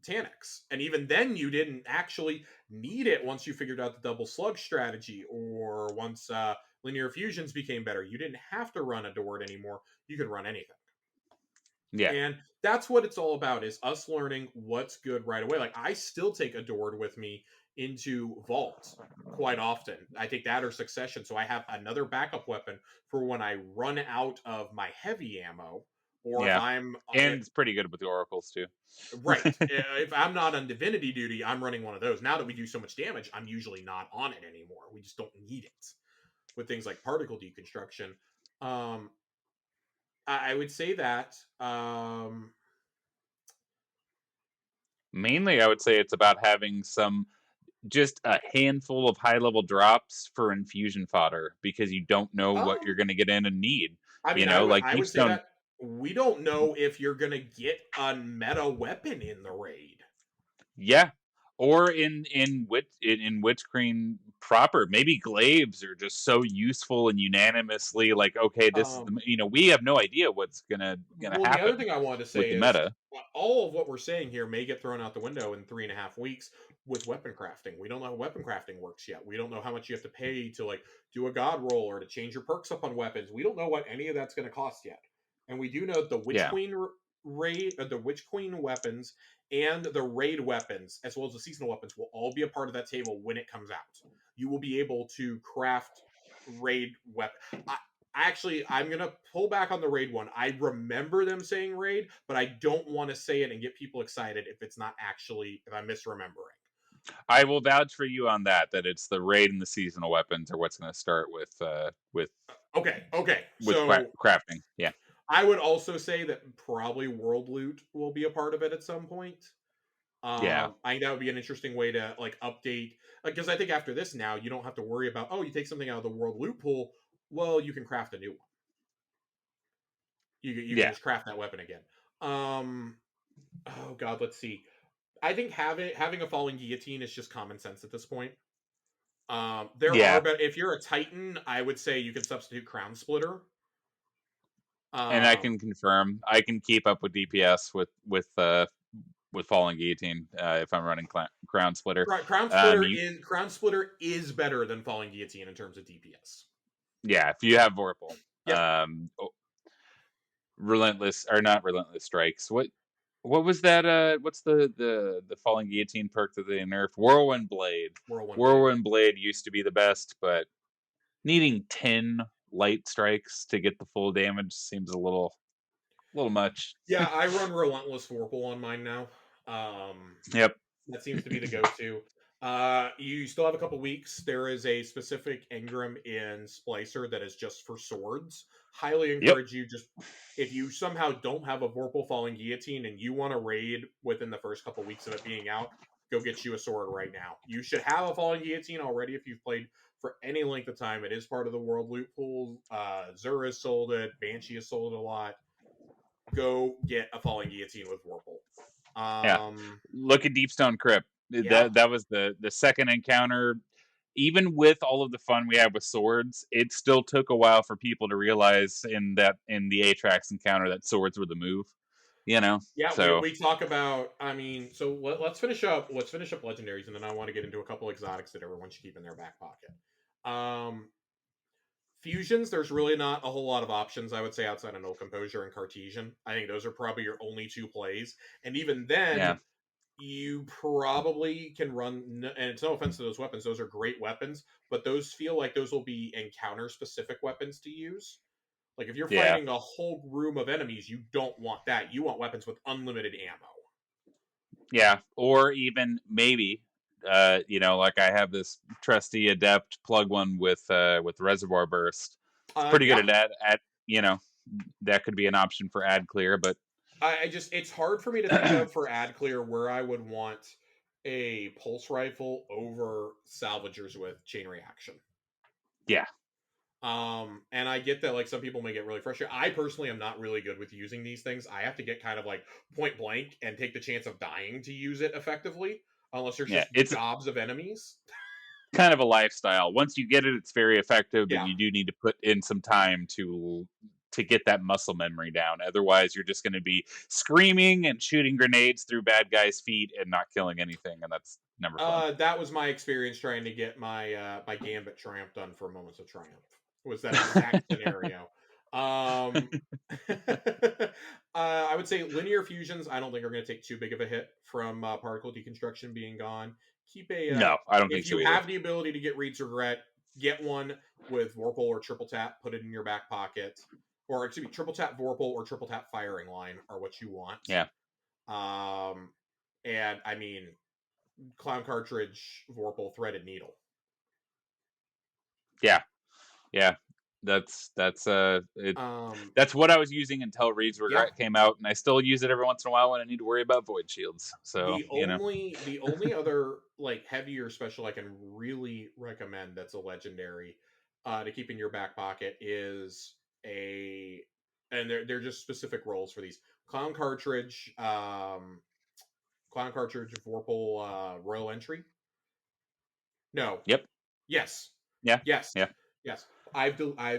Taniks. And even then, you didn't actually need it once you figured out the double slug strategy, or once linear fusions became better. You didn't have to run a Dord anymore. You could run anything. Yeah. And that's what it's all about, is us learning what's good right away. Like I still take a Dord with me into Vault quite often. I take that or Succession, so I have another backup weapon for when I run out of my heavy ammo, or if Yeah. I'm And it's pretty good with the oracles too. right. If I'm not on divinity duty, I'm running one of those. Now that we do so much damage, I'm usually not on it anymore. We just don't need it with things like particle deconstruction. Um, I would say that. Mainly, I would say it's about having some just a handful of high level drops for infusion fodder because you don't know what you're Um, going to get in and need. I You mean, know, like I Deep would say Stone. that we don't know if you're gonna get a meta weapon in the raid. Yeah. Or in Witch Queen proper, maybe glaives are just so useful and unanimously like, okay, this is the, Um, we have no idea what's gonna Well, the other happen thing I wanted to with say the is meta. all of what we're saying here may get thrown out the window in 3.5 weeks with weapon crafting. We don't know how weapon crafting works yet. We don't know how much you have to pay to like do a god roll or to change your perks up on weapons. We don't know what any of that's going to cost yet. And we do know the Witch Yeah. Queen raid, the Witch Queen weapons, and the raid weapons, as well as the seasonal weapons, will all be a part of that table when it comes out. You will be able to craft raid weapon. Actually, I'm gonna pull back on the raid one. I remember them saying raid, but I don't want to say it and get people excited if it's not actually, if I'm misremembering. I will vouch for you on that, that it's the raid and the seasonal weapons are what's gonna start Okay. with So crafting. Yeah. I would also say that probably world loot will be a part of it at some point. Yeah. I think that would be an interesting way to like update, because I think after this now you don't have to worry about, oh, you take something out of the world loot pool. Well, you can craft a new one. You can Yeah. just craft that weapon again. Oh god, let's see. I think having a falling guillotine is just common sense at this point. There are, Yeah. but if you're a Titan, I would say you can substitute Crown Splitter. And I Um, can confirm I can keep up with DPS with Falling Guillotine if I'm running Crown Splitter. You Crown Splitter is better than Falling Guillotine in terms of DPS. Yeah, if you have Vorpal. Yep, Relentless or not relentless strikes. What was that? What's the falling guillotine perk that they nerfed? Whirlwind Blade. Whirlwind Blade. Whirlwind Blade used to be the best, but needing 10 light strikes to get the full damage seems a little much. Yeah, I run Relentless Vorpal on mine now. Um, Yep. that seems to be the go-to. You still have a couple weeks. There is a specific engram in Splicer that is just for swords. Highly Yep. encourage you, just if you somehow don't have a Vorpal Falling Guillotine and you want to raid within the first couple weeks of it being out, go get you a sword right now. You should have a Falling Guillotine already if you've played for any length of time. It is part of the world loot pool. Zur has sold it. Banshee has sold it a lot. Go get a Falling Guillotine with Vorpal. Yeah. Look at Deepstone Crypt. Yeah. That was the second encounter. Even with all of the fun we had with swords, it still took a while for people to realize in the Atrax encounter that swords were the move. Yeah, So we talk about. I mean, so let's finish up. Let's finish up legendaries, and then I want to get into a couple exotics that everyone should keep in their back pocket. Um, Fusions, there's really not a whole lot of options. I would say outside of Null Composure and Cartesian. I think those are probably your only two plays, and even then, yeah, you probably can run. And it's no offense to those weapons; those are great weapons, but those feel like those will be encounter specific weapons to use. Like if you're yeah, fighting a whole room of enemies, you don't want that. You want weapons with unlimited ammo. yeah, or even maybe, like I have this trusty adept plug one with Reservoir Burst. It's pretty good Yeah. at that. That could be an option for ad clear, but I just it's hard for me to think of for ad clear where I would want a pulse rifle over salvagers with chain reaction. yeah, And I get that like some people may get really frustrated. I personally am not really good with using these things. I have to get kind of like point blank and take the chance of dying to use it effectively, unless there's yeah. just It's gobs of enemies. kind of a lifestyle. Once you get it, it's very effective, but Yeah. you do need to put in some time to get that muscle memory down. Otherwise, you're just going to be screaming and shooting grenades through bad guys' feet and not killing anything, and that's never fun. That was my experience trying to get my Gambit Triumph done for Moments of Triumph. Was that exact scenario? Um, I would say linear fusions. I don't think are going to take too big of a hit from particle deconstruction being gone. Keep a No, I don't think if so you either. have the ability to get Reed's Regret, get one with Vorpal or triple tap. Put it in your back pocket, or excuse me, triple tap Vorpal or triple tap Firing Line are what you want. Yeah, Um, and I mean, Clown Cartridge, Vorpal, Threaded Needle. yeah, yeah. That's Um, that's what I was using until Reed's yeah. Regret came out, and I still use it every once in a while when I need to worry about void shields. So The only other like heavier special I can really recommend that's a legendary to keep in your back pocket is a and they're just specific roles for these clown cartridge Vorpal royal entry. No. Yep. Yes. Yeah. Yes. Yeah. Yes. I've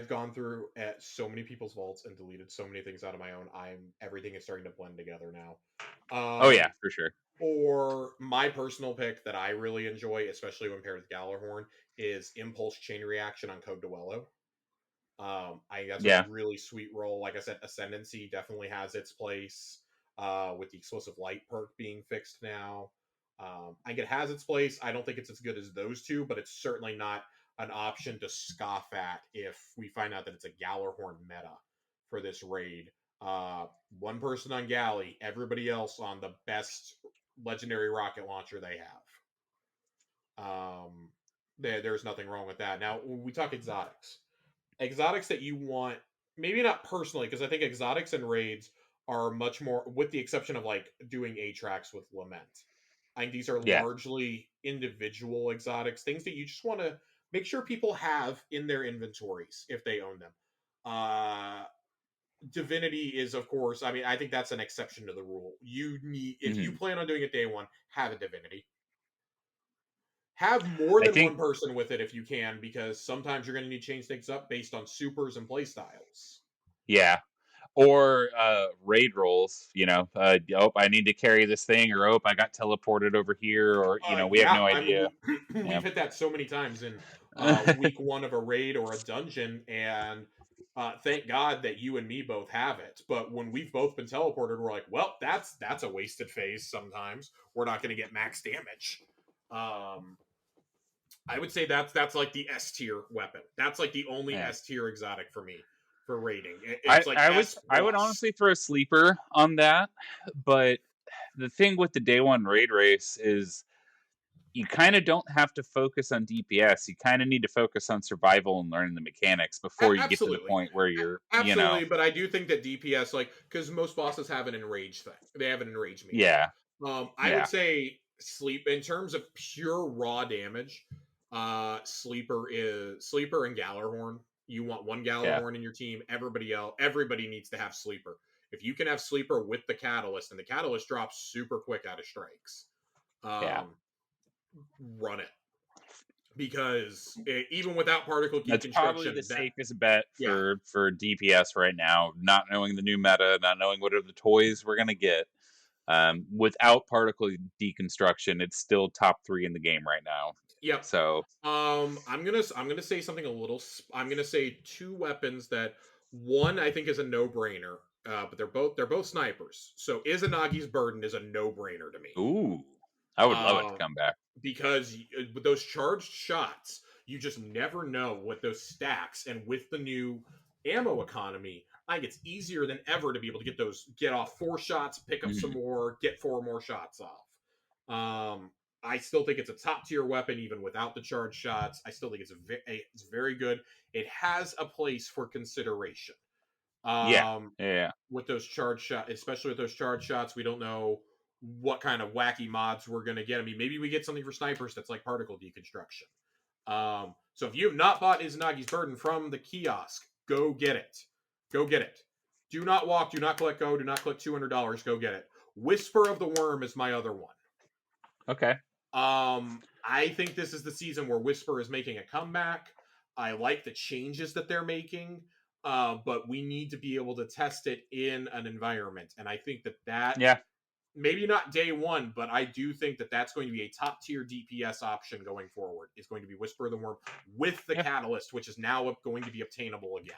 gone through at so many people's vaults and deleted so many things out of my own. Everything is starting to blend together now. Oh yeah, for sure. Or my personal pick that I really enjoy, especially when paired with Gallarhorn, is Impulse Chain Reaction on Code Duello. I think that's a Yeah. really sweet role. Like I said, Ascendancy definitely has its place with the Explosive Light perk being fixed now. I think it has its place. I don't think it's as good as those two, but it's certainly not an option to scoff at if we find out that it's a Gallarhorn meta for this raid. One person on Galley, everybody else on the best legendary rocket launcher they have. There's nothing wrong with that. Now, when we talk exotics that you want, maybe not personally, because I think exotics and raids are much more, with the exception of like doing Atrax with Lament. I think these are Yeah. largely individual exotics, things that you just want to make sure people have in their inventories if they own them. Divinity is, of course, I mean, I think that's an exception to the rule. You need, if you Mhm. plan on doing it day one, have a Divinity. Have more I than think, one person with it if you can, because sometimes you're going to need to change things up based on supers and playstyles. yeah. Or raid rolls, oh, I need to carry this thing, or oh, I got teleported over here, or we have Yeah, no I mean, idea. we've Yeah. hit that so many times in week one of a raid or a dungeon, and thank God that you and me both have it. But when we've both been teleported, we're like, well, that's a wasted phase. Sometimes we're not going to get max damage. Um, I would say that's like the S tier weapon. That's like the only Yeah. S tier exotic for me for rating. I It's like I would S I would plus. honestly throw a sleeper on that, but the thing with the day one raid race is you kind of don't have to focus on DPS. You kind of need to focus on survival and learning the mechanics before you get to the Absolutely. point where you're. Absolutely, but I do think that DPS, like, because most bosses have an enrage thing, they have an enrage meter. Yeah, I would yeah, say sleep in terms of pure raw damage. Sleeper and Gallarhorn. You want one yeah, Gallarhorn in your team. Everybody needs to have sleeper. If you can have sleeper with the catalyst, and the catalyst drops super quick out of strikes, yeah. um, run it because even without particle That's probably the deconstruction, that safest bet yeah. for DPS right now. Not knowing the new meta, not knowing what are the toys we're gonna get. Without particle deconstruction, it's still top 3 in the game right now. Yep. So, I'm gonna say something a little. I'm gonna say two weapons that one I think is a no brainer, but they're both snipers. So Izanagi's Burden is a no brainer to me. ooh, I would love it to Um, come back. because with those charged shots, you just never know what those stacks. And with the new ammo economy, I think it's easier than ever to be able to get off 4 shots, pick up some Mhm. more, get 4 more shots off. I still think it's a top tier weapon even without the charged shots. I still think it's very good. It has a place for consideration. Yeah, Um, yeah, with those charge shots, especially with those charge shots, we don't know what kind of wacky mods we're going to get. I mean, maybe we get something for snipers that's like particle deconstruction. So if you have not bought Izanagi's Burden from the kiosk, go get it. Go get it. Do not walk. Do not click go. Do not click $200. Go get it. Whisper of the Worm is my other one. okay, I think this is the season where Whisper is making a comeback. I like the changes that they're making, but we need to be able to test it in an environment, and I think that yeah, maybe not day one, but I do think that that's going to be a top tier DPS option going forward. Is going to be Whisper of the Worm with the yeah. Catalyst, which is now going to be obtainable again.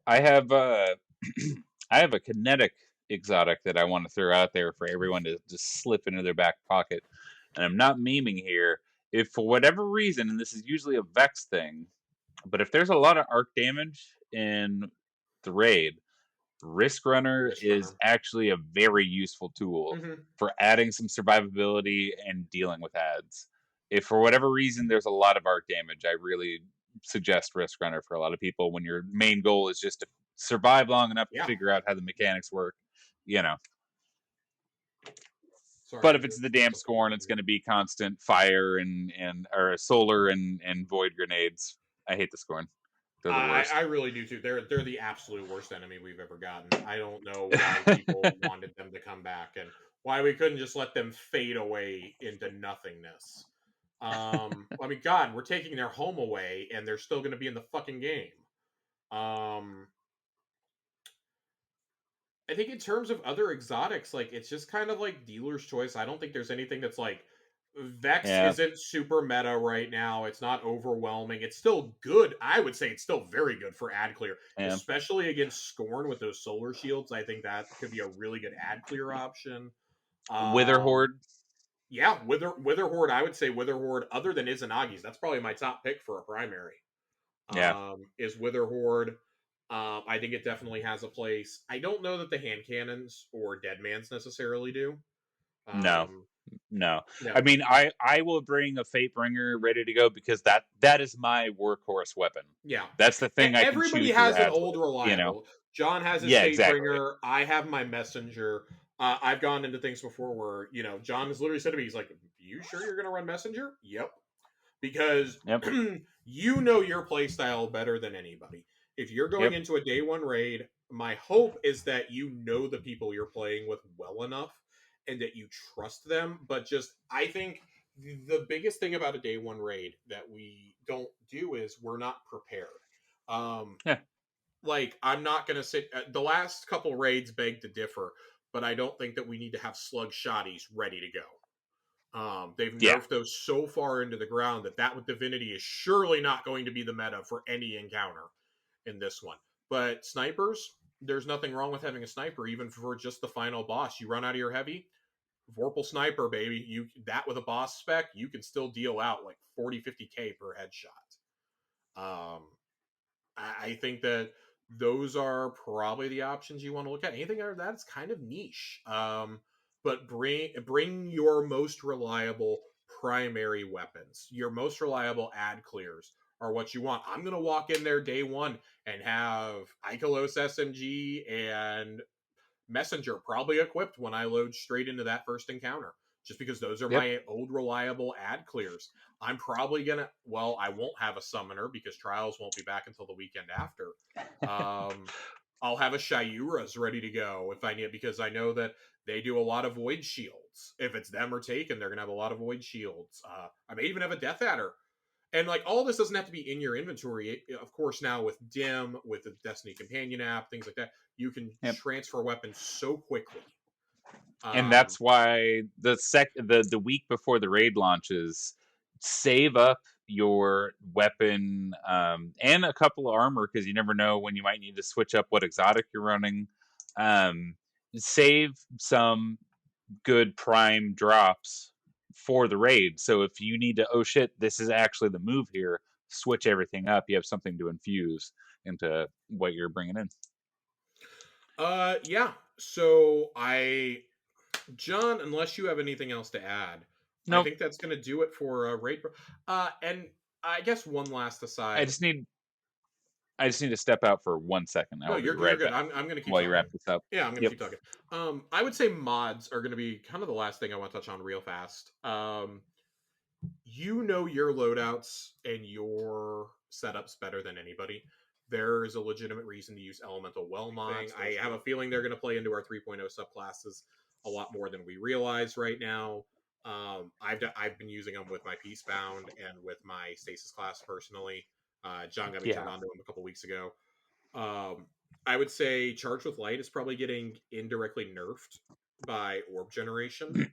I have I have a kinetic exotic that I want to throw out there for everyone to just slip into their back pocket, and I'm not memeing here. If for whatever reason, and this is usually a Vex thing, but if there's a lot of arc damage in the raid, Risk Runner Risk is Runner. actually a very useful tool Mm-hmm. for adding some survivability and dealing with ads. If for whatever reason there's a lot of arc damage, I really suggest Risk Runner for a lot of people when your main goal is just to survive long enough to Yeah. figure out how the mechanics work, you know. Sorry, But I'm if it's just the damn pulling scorn, up it's here. going to be constant fire and or solar and void grenades. I hate the scorn; they're the worst. I really do too. They're the absolute worst enemy we've ever gotten. I don't know why people wanted them to come back and why we couldn't just let them fade away into nothingness. I mean, God, we're taking their home away, and they're still going to be in the fucking game. Um, I think in terms of other exotics, like it's just kind of like dealer's choice. I don't think there's anything that's like Vex Yeah, isn't super meta right now. It's not overwhelming. It's still good. I would say it's still very good for ad clear, yeah. especially against Scorn with those solar shields. I think that could be a really good ad clear option. Wither Um, Horde. yeah, Wither Horde. I would say Wither Horde. Other than Izanagi's, that's probably my top pick for a primary. Yeah, Is Wither Horde. I think it definitely has a place. I don't know that the hand cannons or Dead Man's necessarily do. no. Um, No, I no, mean I will bring a Fate Bringer ready to go because that is my workhorse weapon. yeah. That's the thing I can chew Everybody through has an ads old with. reliable. John has his Yeah, Fate exactly. Bringer. I have my Messenger. I've gone into things before where John has literally said to me, he's like, "You sure you're going to run Messenger?" Yep, because Yep. you know your playstyle better than anybody. If you're going Yep. into a day one raid, my hope is that you know the people you're playing with well enough and that you trust them. But just, I think the biggest thing about a day one raid that we don't do is we're not prepared. Um, Yeah. like, I'm not going to sit. The last couple raids beg to differ, but I don't think that we need to have slug shotties ready to go. They've Yeah. nerfed those so far into the ground that with Divinity is surely not going to be the meta for any encounter in this one. But snipers, there's nothing wrong with having a sniper, even for just the final boss. You run out of your heavy, Vorpal sniper, baby. You that with a boss spec, you can still deal out like 40, 50k per headshot. Um, I think that those are probably the options you want to look at. Anything other than that is kind of niche. But bring your most reliable primary weapons. Your most reliable ad clears are what you want. I'm gonna walk in there day one and have Ikelos SMG and Messenger probably equipped when I load straight into that first encounter, just because those are Yep. my old reliable ad clears. I'm probably gonna, well, I won't have a summoner because trials won't be back until the weekend after. I'll have a Shayura's ready to go if I need, because I know that they do a lot of void shields. If it's them or taken, they're gonna have a lot of void shields. I may even have a Death Adder, and like all this doesn't have to be in your inventory. Of course, now with Dim, with the Destiny Companion app, things like that, you can Yep. transfer weapons so quickly. And that's why the week before the raid launches, save up your weapon and a couple of armor, because you never know when you might need to switch up what exotic you're running. Save some good prime drops for the raid. So if you need to, oh shit, this is actually the move here, switch everything up. You have something to infuse into what you're bringing in. Yeah. So John, unless you have anything else to add, I Nope. think that's going to do it for raid. And I guess one last I aside. just need to step out for 1 second. No, I'll be you're right good. back I'm going to keep while you talking. wrap this up. Yeah, I'm going to Yep. keep talking. I would say mods are going to be kind of the last thing I want to touch on real fast. You know your loadouts and your setups better than anybody. There is a legitimate reason to use elemental well mods. I have a feeling they're going to play into our 3.0 subclasses a lot more than we realize right now. I've been using them with my Peacebound and with my Stasis class personally. John got me turned on to them a couple weeks ago. I would say Charged with Light is probably getting indirectly nerfed by Orb Generation,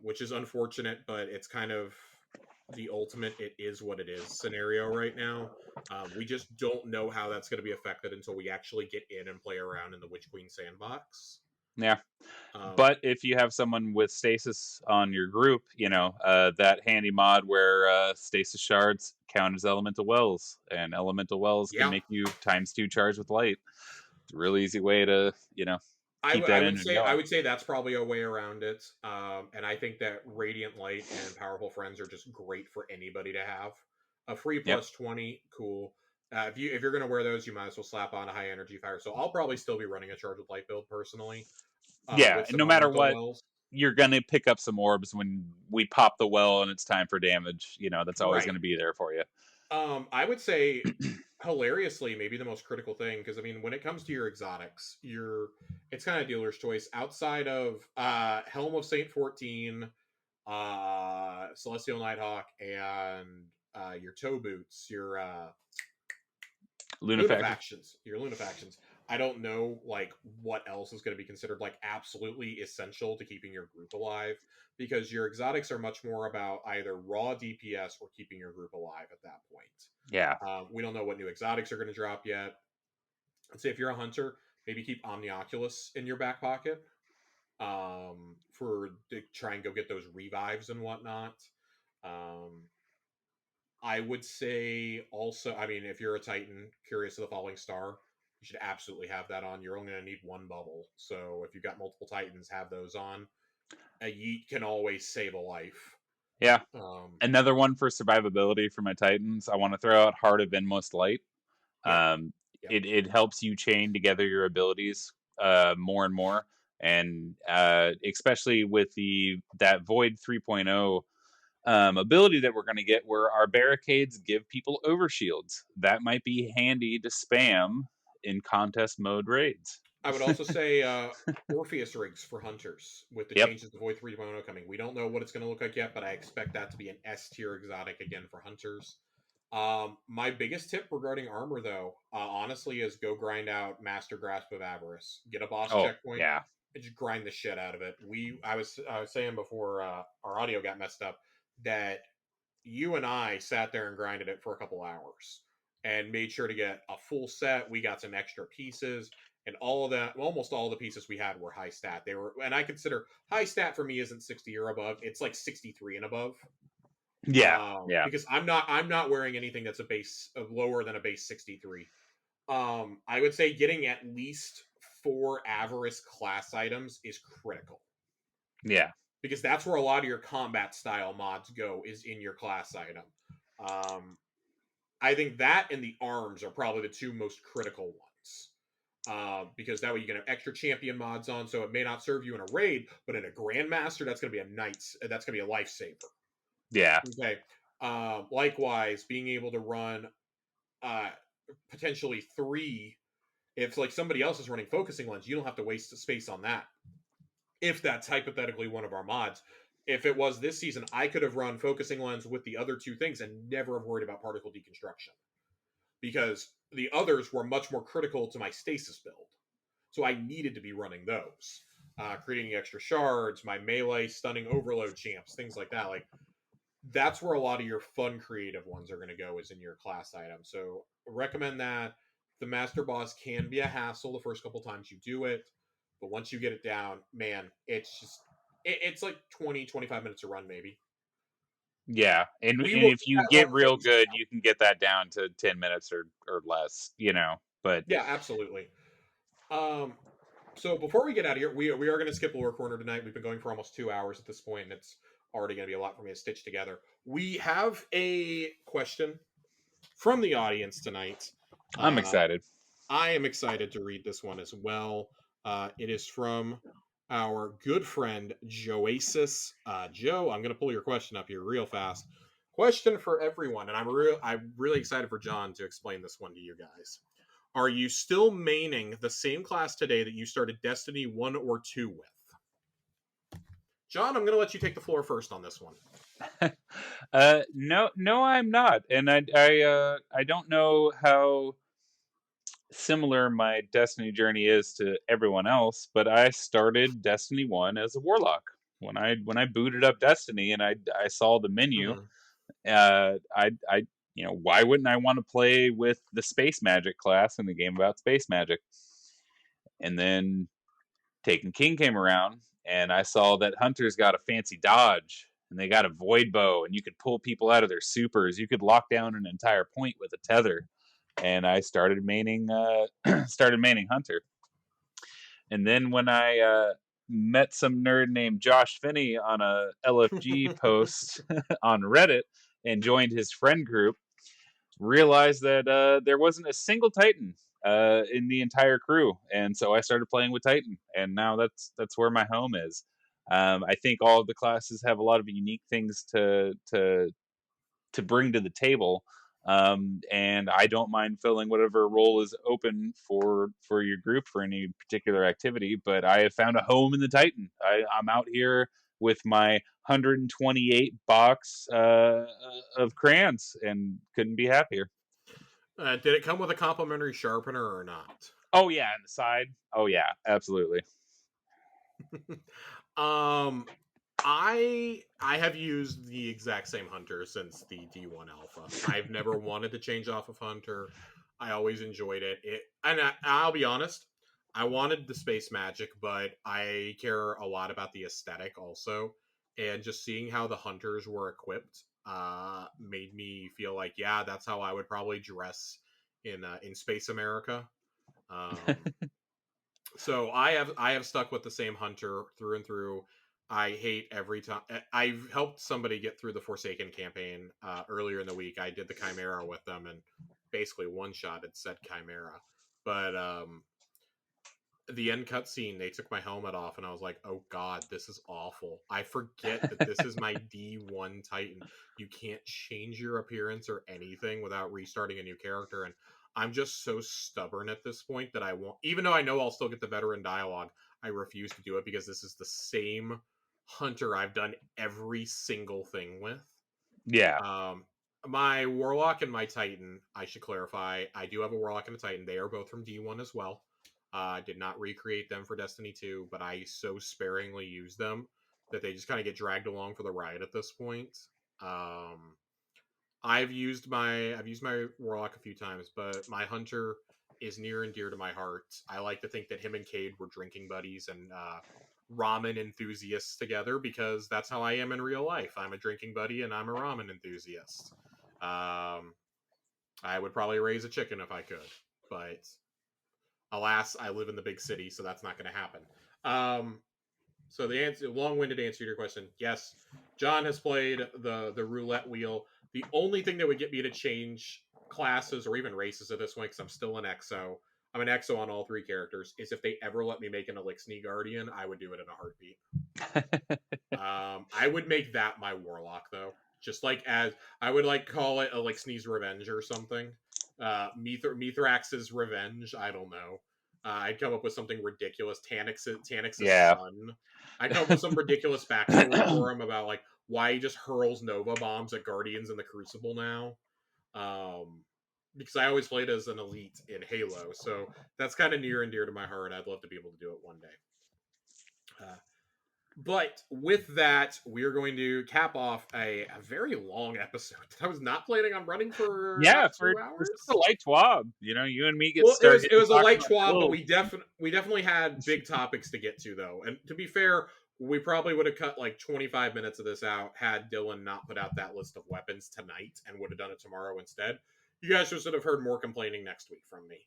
which is unfortunate, but it's kind of the ultimate "it is what it is" scenario right now. We just don't know how that's going to be affected until we actually get in and play around in the Witch Queen sandbox. Yeah. But if you have someone with stasis on your group, that handy mod where stasis shards count as elemental wells, and elemental wells can Yeah, make you ×2 charge with light. It's a real easy way to, keep I that would engine say going. that's probably a way around it. And I think that Radiant Light and Powerful Friends are just great for anybody to have. A free Yep. plus 20, cool. If you're gonna wear those, you might as well slap on a high energy fire. So I'll probably still be running a Charge with Light build personally, Yeah, with and some no matter elemental what, wells. you're gonna pick up some orbs when we pop the well and it's time for damage. That's always Right. gonna be there for you. I would say hilariously maybe the most critical thing, because I mean when it comes to your exotics, it's kind of dealer's choice outside of Helm of Saint 14, Celestial Nighthawk, and your toe boots, your Lunafaction. Your Lunafactions. I don't know like what else is going to be considered like absolutely essential to keeping your group alive, because your exotics are much more about either raw DPS or keeping your group alive at that point. Yeah. We don't know what new exotics are going to drop yet. Let's say if you're a hunter, maybe keep Omnioculus in your back pocket, for to try and go get those revives and whatnot. Um, I would say also, I mean, if you're a Titan, Curious of the Falling Star, you should absolutely have that on. You're only going to need one bubble. So if you've got multiple Titans, have those on. A Yeet can always save a life. Yeah. Another one for survivability for my Titans. I want to throw out Heart of Inmost Light. Yep. It helps you chain together your abilities more and more, and especially with that Void 3.0 ability that we're going to get where our barricades give people overshields. That might be handy to spam in contest mode raids. I would also say Orpheus rigs for hunters with the Yep. changes to Void 3.0 coming. We don't know what it's going to look like yet, but I expect that to be an S tier exotic again for hunters. My biggest tip regarding armor, though, honestly, is go grind out Master Grasp of Avarice. Get a boss Oh, checkpoint yeah. and just grind the shit out of it. I was saying before our audio got messed up that you and I sat there and grinded it for a couple hours and made sure to get a full set. We got some extra pieces, and all of that, almost all the pieces we had were high stat. They were, and I consider high stat for me isn't 60 or above. It's like 63 and above. Yeah. Yeah. Because I'm not wearing anything that's a base of lower than a base 63. I would say getting at least 4 Avarice class items is critical. Yeah. Because that's where a lot of your combat style mods go, is in your class item. I think that and the arms are probably the two most critical ones. Because that way you can have extra champion mods on, so it may not serve you in a raid, but in a grandmaster, that's going to be that's going to be a lifesaver. Yeah. Okay. Likewise, being able to run potentially 3, if like somebody else is running focusing lens, you don't have to waste space on that. If that's hypothetically one of our mods. If it was this season, I could have run focusing lens with the other 2 things and never have worried about particle deconstruction, because the others were much more critical to my stasis build. So I needed to be running those, creating extra shards, my melee stunning overload champs, things like that. Like, that's where a lot of your fun creative ones are going to go, is in your class item. So recommend that. The master boss can be a hassle the first couple times you do it, but once you get it down, man, it's like 20-25 minutes to run, maybe. Yeah. And We will if you that get run real footage. good, you can get that down to 10 minutes or less, but Yeah, absolutely. So before we get out of here, we are going to skip Lore Corner tonight. We've been going for almost 2 hours at this point, and it's already going to be a lot for me to stitch together. We have a question from the audience tonight. I'm excited. I am excited to read this one as well. It is from our good friend Joasis. Joe, I'm going to pull your question up here real fast. Question for everyone, and I'm really excited for John to explain this one to you guys. Are you still maining the same class today that you started Destiny 1 or 2 with? John, I'm going to let you take the floor first on this one. No, I'm not, and I don't know how similar my Destiny journey is to everyone else, but I started Destiny 1 as a warlock. When I booted up Destiny and I saw the menu, I why wouldn't I want to play with the space magic class in the game about space magic? And then Taken King came around, and I saw that hunters got a fancy dodge, and they got a void bow, and you could pull people out of their supers. You could lock down an entire point with a tether, and I started maining hunter. And then when I met some nerd named Josh Finney on a LFG post on Reddit and joined his friend group, realized that there wasn't a single Titan in the entire crew, and so I started playing with Titan, and now that's where my home is. I think all of the classes have a lot of unique things to bring to the table, and I don't mind filling whatever role is open for your group for any particular activity. But I have found a home in the Titan. I'm out here with my 128 box of crayons and couldn't be happier. Did it come with a complimentary sharpener or not? Oh yeah, and the side. Oh yeah, absolutely. I have used the exact same hunter since the D1 alpha. I've never wanted to change off of hunter. I always enjoyed it. I'll be honest, I wanted the space magic, but I care a lot about the aesthetic also. And just seeing how the hunters were equipped made me feel like, yeah, that's how I would probably dress in Space America. Um, so I have stuck with the same hunter through and through. I hate every time. I've helped somebody get through the Forsaken campaign earlier in the week. I did the Chimera with them and basically one-shotted said Chimera. But the end cutscene, they took my helmet off, and I was like, "Oh God, this is awful." I forget that this is my D1 Titan. You can't change your appearance or anything without restarting a new character, and I'm just so stubborn at this point that I won't. Even though I know I'll still get the veteran dialogue, I refuse to do it because this is the same hunter I've done every single thing with. Yeah. Um, my Warlock and my Titan, I should clarify, I do have a Warlock and a Titan. They are both from D1 as well. I did not recreate them for Destiny 2, but I so sparingly use them that they just kind of get dragged along for the ride at this point. Um, I've used my Warlock a few times, but my Hunter is near and dear to my heart. I like to think that him and Cade were drinking buddies and ramen enthusiasts together because that's how I am in real life. I'm a drinking buddy and I'm a ramen enthusiast. I would probably raise a chicken if I could, but alas, I live in the big city, so that's not going to happen. So the answer, long-winded answer to your question, yes, John has played the roulette wheel. The only thing that would get me to change classes or even races at this point, because I'm still an EXO, I'm an EXO on all three characters, is if they ever let me make an Elixni Guardian, I would do it in a heartbeat. I would make that my Warlock, though. Just like as I would like call it Elixni's Revenge or something. Mithrax's Revenge. I don't know. I'd come up with something ridiculous. Tanix's Yeah. son. I'd come up with some ridiculous backstory for him about like why he just hurls Nova bombs at Guardians in the Crucible now. Because I always played as an elite in Halo, so that's kind of near and dear to my heart. I'd love to be able to do it one day. But with that, we're going to cap off a very long episode. I was not planning on running for Yeah, about for 2 hours. such a light twab, you and me get Well, started. it was a light talking about twab, but builds. we definitely had big topics to get to though. And to be fair, we probably would have cut like 25 minutes of this out had Dylan not put out that list of weapons tonight and would have done it tomorrow instead. You guys just would have heard more complaining next week from me.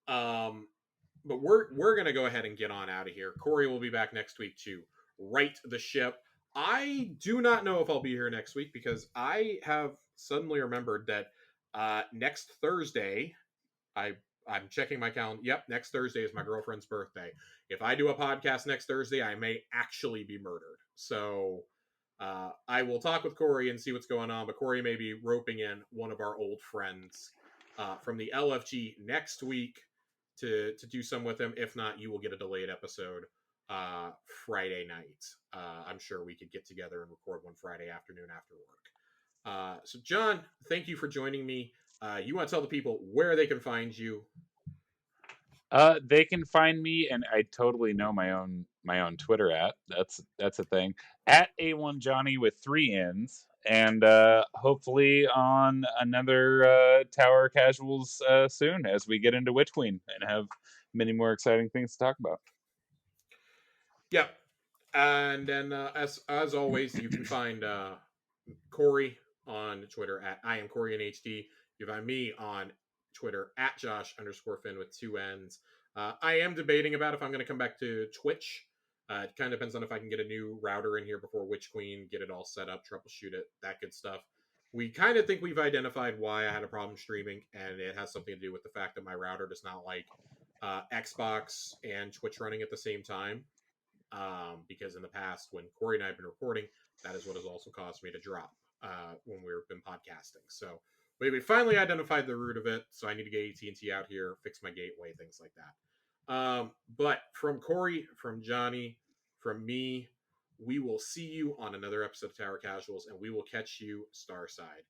But we're gonna go ahead and get on out of here. Corey will be back next week to right the ship. I do not know if I'll be here next week because I have suddenly remembered that next Thursday, I'm checking my calendar. Yep, next Thursday is my girlfriend's birthday. If I do a podcast next Thursday, I may actually be murdered. So I will talk with Corey and see what's going on. But Corey may be roping in one of our old friends from the LFG next week to do some with him. If not, you will get a delayed episode Friday night. I'm sure we could get together and record one Friday afternoon after work. So John, thank you for joining me. You want to tell the people where they can find you? They can find me, and I totally know my own Twitter at. That's a thing. At A1Johnny with 3 N's, and hopefully on another Tower Casuals soon as we get into Witch Queen and have many more exciting things to talk about. Yep. And then as always, you can find Corey on Twitter at I am Corey in HD. You can find me on Twitter at Josh_Finn with 2 N's. I am debating about if I'm going to come back to Twitch. It kind of depends on if I can get a new router in here before Witch Queen, get it all set up, troubleshoot it, that good stuff. We kind of think we've identified why I had a problem streaming, and it has something to do with the fact that my router does not like Xbox and Twitch running at the same time. Because in the past, when Corey and I have been recording, that is what has also caused me to drop when we've been podcasting. So we finally identified the root of it. So I need to get AT&T out here, fix my gateway, things like that. But from Corey, from Johnny, from me, we will see you on another episode of Tower Casuals, and we will catch you Starside.